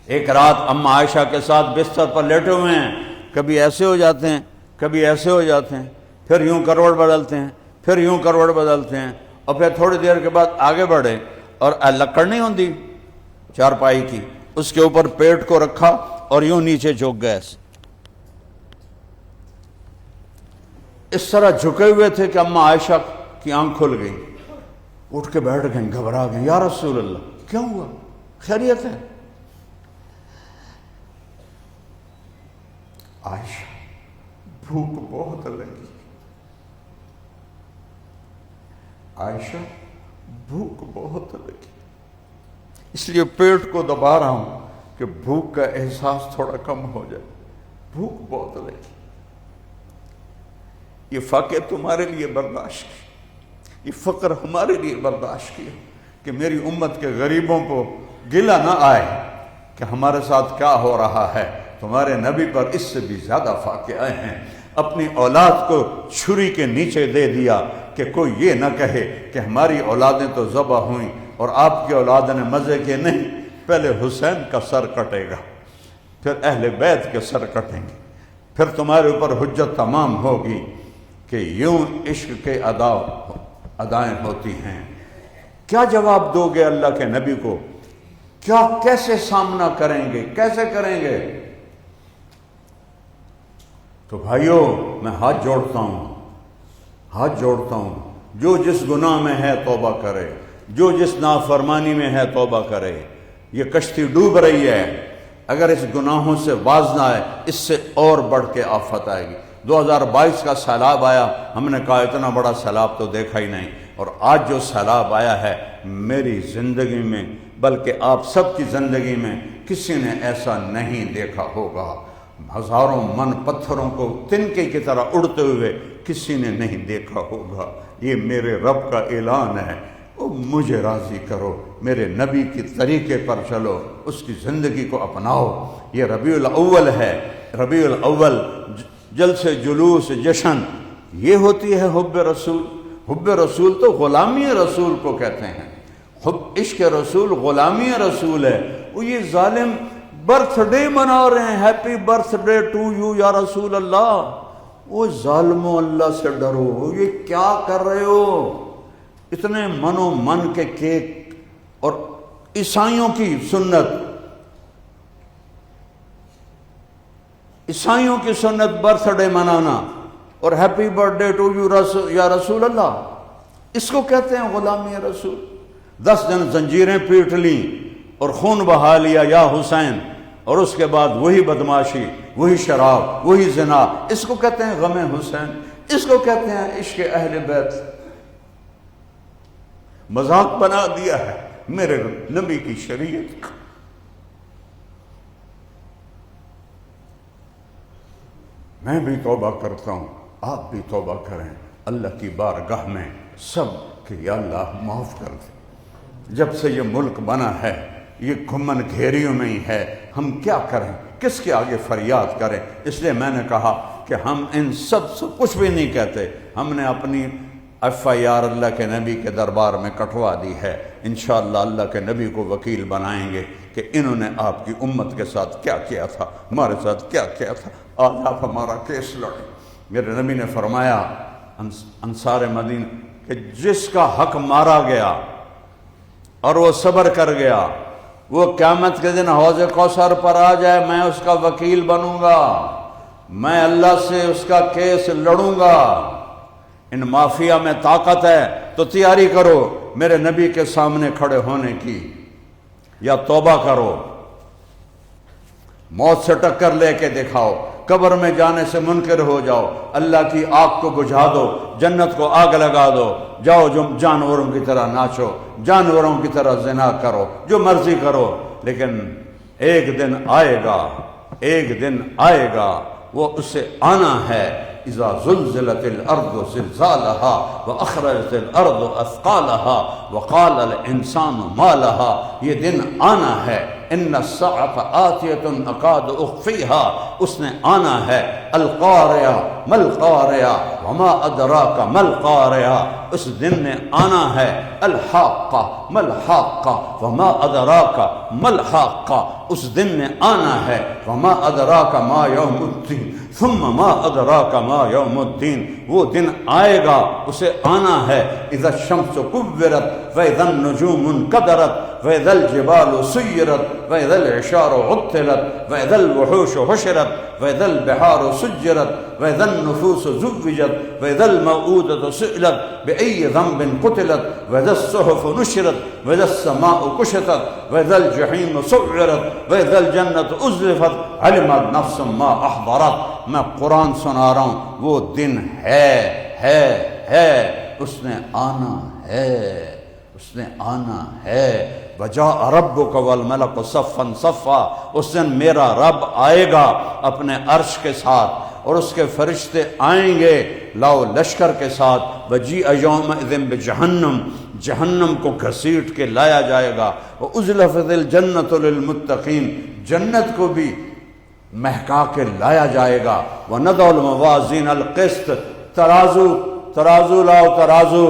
ایک رات اماں عائشہ کے ساتھ بستر پر لیٹے ہوئے ہیں، کبھی ایسے ہو جاتے ہیں، کبھی ایسے ہو جاتے ہیں، پھر یوں کروڑ بدلتے ہیں، پھر یوں کروڑ بدلتے ہیں، اور پھر تھوڑی دیر کے بعد آگے بڑھے، اور لکڑ نہیں ہوتی چارپائی کی، اس کے اوپر پیٹ کو رکھا اور یوں نیچے جھک گئے، اس طرح جھکے ہوئے تھے کہ اماں عائشہ کی آنکھ کھل گئی، اٹھ کے بیٹھ گئیں، گھبرا گئیں، یا رسول اللہ کیا ہوا، خیریت ہے؟ عائشہ بھوک بہت لگی، عائشہ بھوک بہت لگی، اس لیے پیٹ کو دبا رہا ہوں کہ بھوک کا احساس تھوڑا کم ہو جائے، بھوک بہت لگی۔ یہ فقر تمہارے لیے برداشت کی، یہ فقر ہمارے لیے برداشت کیا کہ میری امت کے غریبوں کو گلہ نہ آئے کہ ہمارے ساتھ کیا ہو رہا ہے۔ تمہارے نبی پر اس سے بھی زیادہ فاقے آئے ہیں، اپنی اولاد کو چھری کے نیچے دے دیا کہ کوئی یہ نہ کہے کہ ہماری اولادیں تو ذبح ہوئیں اور آپ کی اولاد نے مزے کے نہیں، پہلے حسین کا سر کٹے گا، پھر اہل بیت کے سر کٹیں گے، پھر تمہارے اوپر حجت تمام ہوگی کہ یوں عشق کے ادائیں ہوتی ہیں۔ کیا جواب دو گے اللہ کے نبی کو؟ کیا کیسے سامنا کریں گے؟ کیسے کریں گے؟ تو بھائیو میں ہاتھ جوڑتا ہوں، جو جس گناہ میں ہے توبہ کرے، جو جس نافرمانی میں ہے توبہ کرے۔ یہ کشتی ڈوب رہی ہے، اگر اس گناہوں سے باز نہ آئے اس سے اور بڑھ کے آفت آئے گی۔ 2022 کا سیلاب آیا، ہم نے کہا اتنا بڑا سیلاب تو دیکھا ہی نہیں، اور آج جو سیلاب آیا ہے میری زندگی میں بلکہ آپ سب کی زندگی میں کسی نے ایسا نہیں دیکھا ہوگا۔ ہزاروں من پتھروں کو تنکے کی طرح اڑتے ہوئے کسی نے نہیں دیکھا ہوگا۔ یہ میرے رب کا اعلان ہے، مجھے راضی کرو، میرے نبی کی طریقے پر چلو، اس کی زندگی کو اپناؤ۔ یہ ربیع الاول ہے، ربیع الاول جلسے جلوس جشن، یہ ہوتی ہے حب رسول۔ حب رسول تو غلامی رسول کو کہتے ہیں، عشق رسول غلامی رسول ہے۔ وہ یہ ظالم برتھ ڈے منا رہے ہیں، happy birthday to you یا رسول اللہ، وہ ظالموں اللہ سے ڈرو، یہ کیا کر رہے ہو؟ اتنے من و من کے کیک اور عیسائیوں کی سنت، عیسائیوں کی سنت برتھ ڈے منانا اور happy birthday to you یا رسول اللہ، اس کو کہتے ہیں غلامی رسول۔ 10 دن زنجیریں پیٹ لیں اور خون بہا لیا یا حسین، اور اس کے بعد وہی بدماشی، وہی شراب، وہی زنا، اس کو کہتے ہیں غم حسین، اس کو کہتے ہیں عشق اہل بیت۔ مذاق بنا دیا ہے میرے نبی کی شریعت کا۔ میں بھی توبہ کرتا ہوں، آپ بھی توبہ کریں اللہ کی بارگاہ میں سب کہ یا اللہ معاف کر دے۔ جب سے یہ ملک بنا ہے یہ گھمن گھیریوں میں ہی ہے، ہم کیا کریں، کس کے آگے فریاد کریں؟ اس لیے میں نے کہا کہ ہم ان سب سے کچھ بھی نہیں کہتے، ہم نے اپنی FIR اللہ کے نبی کے دربار میں کٹوا دی ہے، انشاءاللہ اللہ کے نبی کو وکیل بنائیں گے کہ انہوں نے آپ کی امت کے ساتھ کیا کیا تھا، ہمارے ساتھ کیا کیا تھا، آج آپ ہمارا کیس لڑیں۔ میرے نبی نے فرمایا انصار مدینہ کہ جس کا حق مارا گیا اور وہ صبر کر گیا، وہ قیامت کے دن حوض کوثر پر آ جائے، میں اس کا وکیل بنوں گا، میں اللہ سے اس کا کیس لڑوں گا۔ ان مافیا میں طاقت ہے تو تیاری کرو میرے نبی کے سامنے کھڑے ہونے کی، یا توبہ کرو، موت سے ٹکر لے کے دکھاؤ، قبر میں جانے سے منکر ہو جاؤ، اللہ کی آگ کو بجھا دو، جنت کو آگ لگا دو، جاؤ جو جانوروں کی طرح ناچو، جانوروں کی طرح زنا کرو، جو مرضی کرو، لیکن ایک دن آئے گا، ایک دن آئے گا، وہ اسے آنا ہے۔ اذا زلزلت الارض زلزالها واخرجت الارض اثقالها وقال الانسان ما لها، یہ دن آنا ہے۔ ان الساعة آتیة اکاد اخفیها، اس نے آنا ہے۔ القارعہ ما القارعہ وما ادراک ما القارعہ، اس دن نے آنا ہے۔ الحاقہ ما الحاقہ وما ادراک ما الحاقہ، اس دن نے آنا ہے۔ وما ادراک ما یوم الدین ثم ما ادراک ما یوم الدین، وہ دن آئے گا، اسے آنا ہے۔ اذا الشمس کورت واذا النجوم انکدرت واذا الجبال سیرت واذا العشار عطلت واذا الوحوش حشرت واذا البحار سجرت واذا النفوس زوجت واذا الموءودة سئلت بأي ذنب قتلت واذا الصحف نشرت واذا السماء كشطت واذا الجحيم سعرت واذا الجنة أزلفت علمت نفس ما أحضرت۔ میں قرآن سنا رہا ہوں، وہ دن ہے، اس نے آنا ہے، اس نے آنا ہے۔ وجاء ربک والملک صفا صفا، اس دن میرا رب آئے گا اپنے عرش کے ساتھ اور اس کے فرشتے آئیں گے لاؤ لشکر کے ساتھ۔ وجیء یومئذ بجہنم، جہنم کو گھسیٹ کے لایا جائے گا۔ وازلفت الجنۃ للمتقین، جنت کو بھی مہکا کے لایا جائے گا۔ وَنَضَعُ الْمَوَازِينَ الْقِسْطَ، ترازو لاؤ، ترازو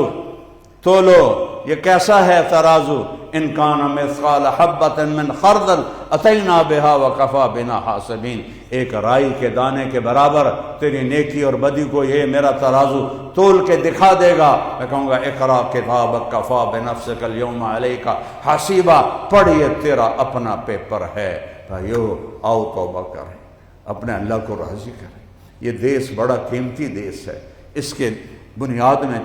تولو۔ یہ کیسا ہے ترازو؟ ان کان مثقال حبۃ من خردل اتینا بہا وکفی بنا حاسبین، ایک رائی کے دانے کے برابر تیری نیکی اور بدی کو یہ میرا ترازو تول کے دکھا دے گا۔ میں کہوں گا اقرا کتابک کفی بنفسک اليوم علیک حسیبا، پڑھیے تیرا اپنا پیپر ہے۔ بھائیو آؤ توبہ کریں، اپنے اللہ کو راضی کریں۔ یہ دیس بڑا قیمتی دیس ہے، اس کے بنیاد میں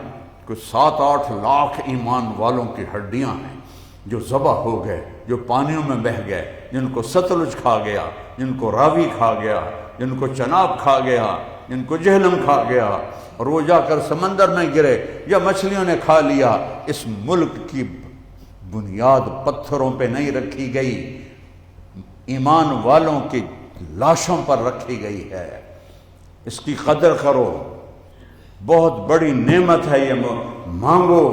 کچھ 7-8 لاکھ ایمان والوں کی ہڈیاں ہیں جو ذبح ہو گئے، جو پانیوں میں بہہ گئے، جن کو ستلج کھا گیا، جن کو راوی کھا گیا، جن کو چناب کھا گیا، جن کو جہلم کھا گیا، اور وہ جا کر سمندر میں گرے یا مچھلیوں نے کھا لیا۔ اس ملک کی بنیاد پتھروں پہ نہیں رکھی گئی، ایمان والوں کی لاشوں پر رکھی گئی ہے۔ اس کی قدر کرو، بہت بڑی نعمت ہے یہ، مانگو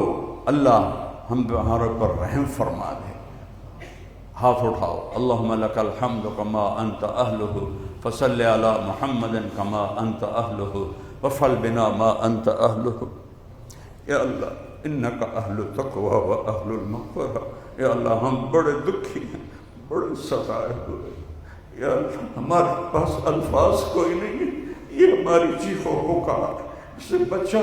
اللہ ہمارے پر رحم فرما دے۔ ہاتھ اٹھاؤ، اللہم لک الحمد کما انت اہلہ فصل علی محمد کما انت اہلہ وفعل بنا ما انت اہلہ۔ یا اللہ انک اہل تقوی و اہل المغفرہ، یا اللہ ہم بڑے دکھی ہیں، بڑے ستائے ہوئے، یا اللہ ہمارے پاس الفاظ کوئی نہیں ہے، یہ ہماری چیخ و پکار. اس سے بچہ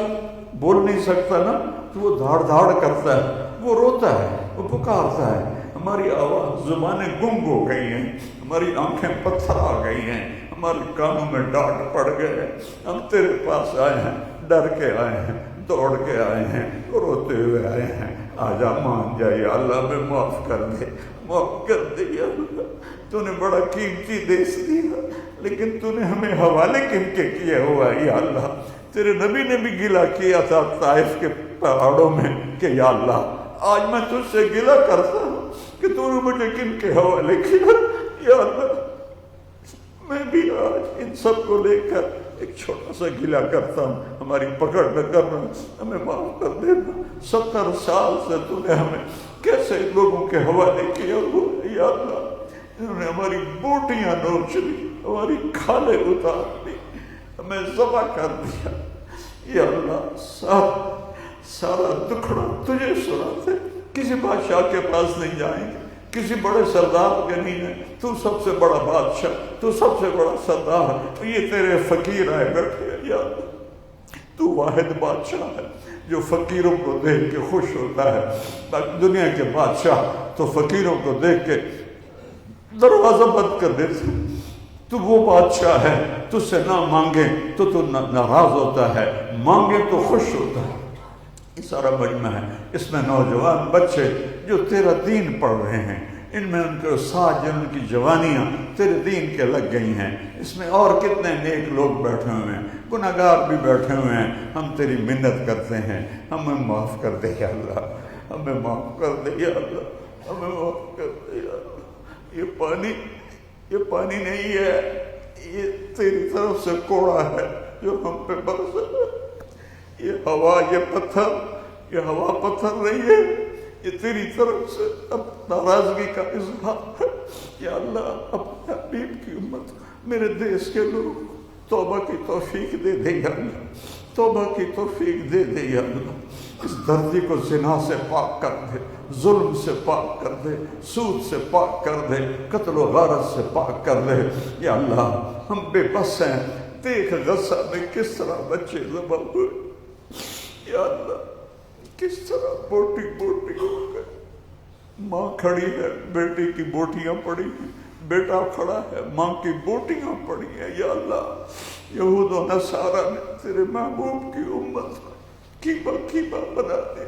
بول نہیں سکتا نا تو وہ دھاڑ دھاڑ کرتا ہے، وہ روتا ہے، وہ پکارتا ہے. ہماری آواز، زبانیں گنگ ہو گئی ہیں، ہماری آنکھیں پتھر آ گئی ہیں، ہمارے کانوں میں ڈانٹ پڑ گئے. ہم تیرے پاس آئے ہیں، ڈر کے آئے ہیں، دوڑ کے آئے ہیں، روتے ہوئے آئے ہیں. آجا مان جا یا اللہ، میں معاف کر دے، معاف کر دے یا اللہ. تو نے بڑا قیمتی دیس دیا، لیکن تو نے ہمیں حوالے کن کے کیا ہوا ہے یا اللہ. تیرے نبی نے بھی گلہ کیا تھا طائف کے پہاڑوں میں کہ یا اللہ آج میں تجھ سے گلہ کرتا ہوں کہ تو نے مجھے کن کے حوالے کیا یا اللہ. میں بھی آج ان سب کو لے کر ایک چھوٹا سا گلہ کرتا ہوں. ہماری پکڑ نہ کرنا، ہمیں معاف کر دینا. 70 سال سے تو نے ہمیں کیسے لوگوں کے حوالے کیا ہوا یا اللہ. انہوں نے ہماری بوٹیاں نوچ لی، ہماری کھالیں اتار لی، ہمیں ذبح کر دیا یا اللہ. سارا دکھڑا تجھے سناتے، کسی بادشاہ کے پاس نہیں جائیں گے، کسی بڑے سردار کے نہیں ہے. تو سب سے بڑا بادشاہ، تو سب سے بڑا سردار. یہ تیرے فقیر آئے بیٹھے ہیں یا اللہ. تو واحد بادشاہ ہے جو فقیروں کو دیکھ کے خوش ہوتا ہے. باقی دنیا کے بادشاہ تو فقیروں کو دیکھ کے دروازہ بند کر دیتے. تو وہ بادشاہ ہے، تجھ سے نہ مانگے تو ناراض ہوتا ہے، مانگے تو خوش ہوتا ہے. یہ سارا مجمع ہے، اس میں نوجوان بچے جو تیرا دین پڑھ رہے ہیں، ان میں ان کے ساتھ ان کی جوانیاں تیرے دین کے لگ گئی ہیں. اس میں اور کتنے نیک لوگ بیٹھے ہوئے ہیں، گناہگار بھی بیٹھے ہوئے ہیں. ہم تیری منت کرتے ہیں، ہمیں معاف کر دے یا اللہ، ہمیں معاف کر دے یا اللہ، ہمیں معاف کر دے یا اللہ. یہ پانی نہیں ہے، یہ تیری طرف سے کوڑا ہے جو ہم پہ برس ہے. یہ ہوا، یہ پتھر، یہ ہوا پتھر نہیں ہے، یہ تیری طرف سے اب ناراضگی کا اظہار ہے یا اللہ. اپنے حبیب کی امت، میرے دیس کے لوگ توبہ کی توفیق دے دے یا اللہ، توبہ کی توفیق دے دے یا اللہ. اس دھرتی کو زنا سے پاک کر دے، ظلم سے پاک کر دے، سود سے پاک کر دے، قتل و غارت سے پاک کر دے یا اللہ. ہم بے بس ہیں، دیکھ غزہ میں کس طرح بچے ذبح ہوئے یا اللہ، کس طرح بوٹی بوٹی ہو گئے. ماں کھڑی ہے، بیٹی کی بوٹیاں پڑی ہیں، بیٹا کھڑا ہے، ماں کی بوٹیاں پڑی ہیں یا اللہ. یہود و نصارہ نے تیرے محبوب کی امت کو کیبا بنا دے.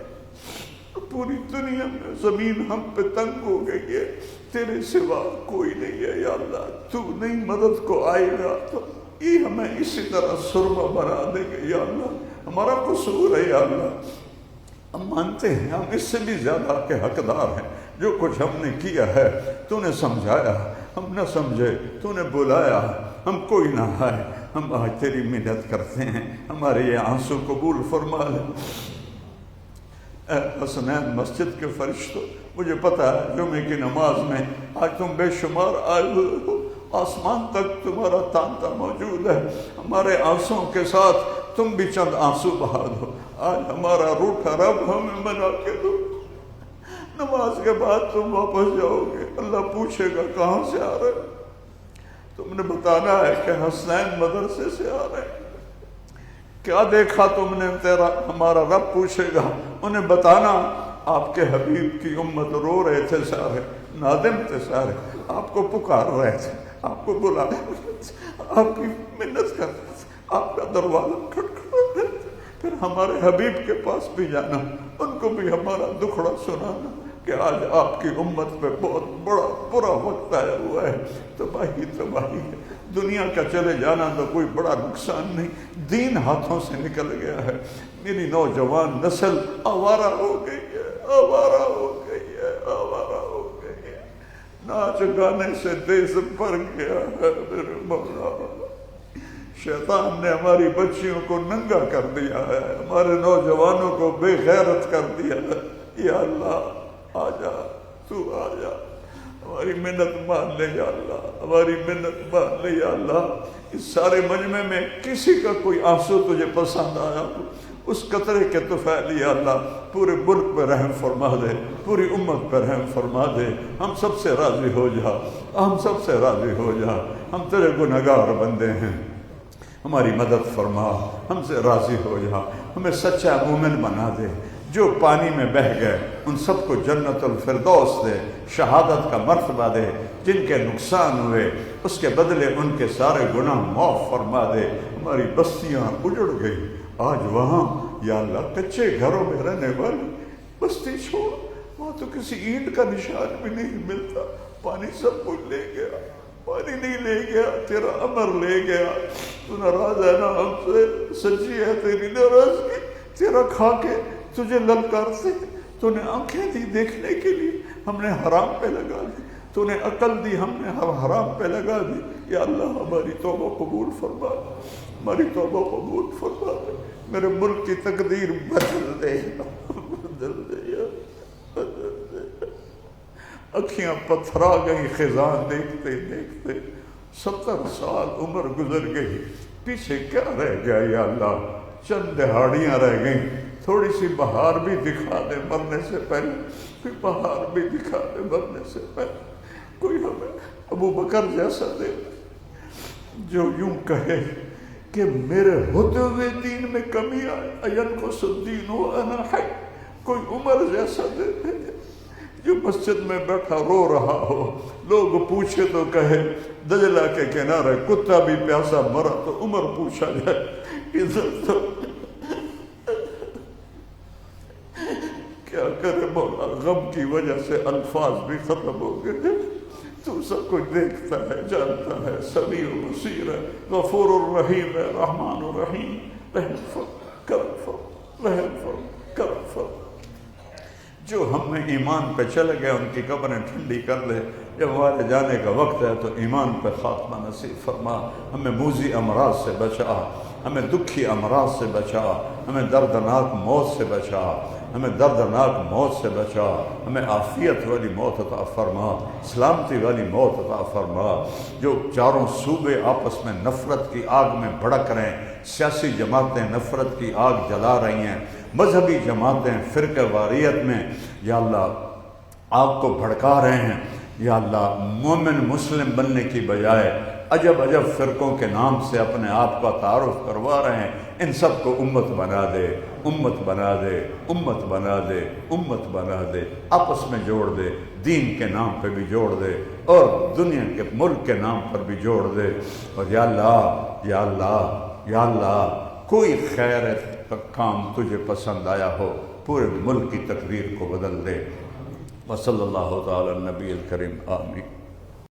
پوری دنیا میں زمین ہم پہ تنگ ہو گئی ہے، تیرے سوا کوئی نہیں ہے یا اللہ. تو نہیں مدد کو آئے گا تو یہ ہمیں اسی طرح سرما بنا دے گے یا اللہ. ہمارا قصور ہے یا اللہ، ہم مانتے ہیں ہم اس سے بھی زیادہ کے حقدار ہیں. جو کچھ ہم نے کیا ہے تو نے سمجھایا، ہم نہ سمجھے، تو نے بلایا، ہم کوئی نہ آئے. ہم آج تیری منت کرتے ہیں، ہمارے یہ آنسو قبول فرما لے. اے حسنین مسجد کے فرشتوں، مجھے پتا ہے جمعے کی نماز میں آج تم بے شمار آئے ہوئے ہو، آسمان تک تمہارا تانتا موجود ہے. ہمارے آنسوں کے ساتھ تم بھی چند آنسو بہا دو. آج ہمارا روٹھا رب ہمیں منا کے دو. نماز کے بعد تم واپس جاؤ گے، اللہ پوچھے گا کہاں سے آ رہے. تم نے بتانا ہے کہ حسنین مدرسے سے آ رہے. کیا دیکھا تم نے؟ تیرا ہمارا رب پوچھے گا. انہیں بتانا آپ کے حبیب کی امت رو رہے تھے، سارے نادم تھے، سارے آپ کو پکار رہے تھے، آپ کو بلا رہے تھے، آپ کی منت کر رہے تھے، آپ کا دروازہ کھٹکھٹا رہے تھے. پھر ہمارے حبیب کے پاس بھی جانا، ان کو بھی ہمارا دکھڑا سنانا کہ آج آپ کی امت پہ بہت بڑا برا وقت آیا ہوا ہے. تباہی تباہی ہے. دنیا کا چلے جانا تو کوئی بڑا نقصان نہیں، دین ہاتھوں سے نکل گیا ہے. میری نوجوان نسل آوارہ ہو گئی ہے، آوارہ ہو گئی ہے، آوارہ ہو گئی ہے. ناچ گانے سے دیس بھر گیا ہے. میرے مولا، شیطان نے ہماری بچیوں کو ننگا کر دیا ہے، ہمارے نوجوانوں کو بے غیرت کر دیا ہے. یا اللہ آ جا، تو آ جا، ہماری منت مان لے یا اللہ، ہماری منت مان لے یا اللہ. اس سارے مجمع میں کسی کا کوئی آنسو تجھے پسند آیا ہو، اس قطرے کے طفیل یا اللہ پورے ملک پہ رحم فرما دے، پوری امت پہ رحم فرما دے. ہم سب سے راضی ہو جا، ہم سب سے راضی ہو جا. ہم تیرے گنہگار بندے ہیں، ہماری مدد فرما، ہم سے راضی ہو جا، ہمیں سچا مومن بنا دے۔ جو پانی میں بہہ گئے ان سب کو جنت الفردوس دے، شہادت کا مرتبہ دے۔ جن کے نقصان ہوئے اس کے بدلے ان کے سارے گناہ معاف فرما دے۔ ہماری بستیاں اجڑ گئی، آج وہاں یا اللہ کچے گھروں میں رہنے والی بستی چھوڑ، وہاں تو کسی اینٹ کا نشان بھی نہیں ملتا، پانی سب کچھ لے گیا۔ پانی نہیں لے گیا، تیرا امر لے گیا۔ تو ناراض ہے نا ہم سے، سچی ہے تیری ناراضگی، تیرا کھا کے تجھے للکارتے۔ تو نے آنکھیں دی دیکھنے کے لیے، ہم نے حرام پہ لگا دی۔ تو نے عقل دی، ہم نے حرام پہ لگا دی۔ یا اللہ ہماری توبہ قبول فرما دے، ہماری توبہ قبول فرما دے۔ میرے ملک کی تقدیر بدل دے، بدل دے یا بدل دے۔ اکھیاں پتھرا گئی خزاں دیکھتے دیکھتے، 70 سال عمر گزر گئی، پیچھے کیا رہ گیا یا اللہ؟ چند دہاڑیاں رہ گئیں، تھوڑی سی بہار بھی دکھا دے مرنے سے پہلے، کوئی بہار بھی دکھا دے مرنے سے پہلے، کوئی ہمیں ابو بکر جیسا دے جو یوں کہے کہ میرے ہوتے ہوئے دین میں کمی آئے، اینقص الدین وانا حی۔ کوئی عمر جیسا دے دے جو مسجد میں بیٹھا رو رہا ہو، لوگ پوچھے تو کہے دجلہ کے کنارے کتا بھی پیاسا مرا تو عمر پوچھا جائے۔ ادھر تو کیا کرے مولا، غم کی وجہ سے الفاظ بھی ختم ہو گئے۔ تو سب کچھ دیکھتا ہے، جانتا ہے، سمیع و بصیر ہے، غفور الرحیم ہے، رحمان الرحیم۔ رحم فرما، کرم فرما، رحم فرما، کرم فرما۔ جو ہم میں ایمان پہ چل گئے ان کی قبریں ٹھنڈی کر لے۔ جب ہمارے جانے کا وقت ہے تو ایمان پہ خاتمہ نصیب فرما۔ ہمیں موذی امراض سے بچا، ہمیں دکھی امراض سے بچا، ہمیں دردناک موت سے بچا، ہمیں دردناک موت سے بچا، ہمیں عافیت والی موت عطا فرما، سلامتی والی موت عطا فرما۔ جو چاروں صوبے آپس میں نفرت کی آگ میں بھڑک رہے ہیں، سیاسی جماعتیں نفرت کی آگ جلا رہی ہیں، مذہبی جماعتیں فرقہ واریت میں یا اللہ آگ کو بھڑکا رہے ہیں، یا اللہ مومن مسلم بننے کی بجائے عجب عجب فرقوں کے نام سے اپنے آپ کا تعارف کروا رہے ہیں، ان سب کو امت بنا دے، امت بنا دے، امت بنا دے، امت بنا دے، آپس میں جوڑ دے، دین کے نام پہ بھی جوڑ دے اور دنیا کے ملک کے نام پر بھی جوڑ دے۔ اور یا اللہ یا اللہ یا اللہ کوئی خیر کا کام تجھے پسند آیا ہو، پورے ملک کی تقدیر کو بدل دے۔ وصلی اللہ تعالی نبی الکریم، آمین۔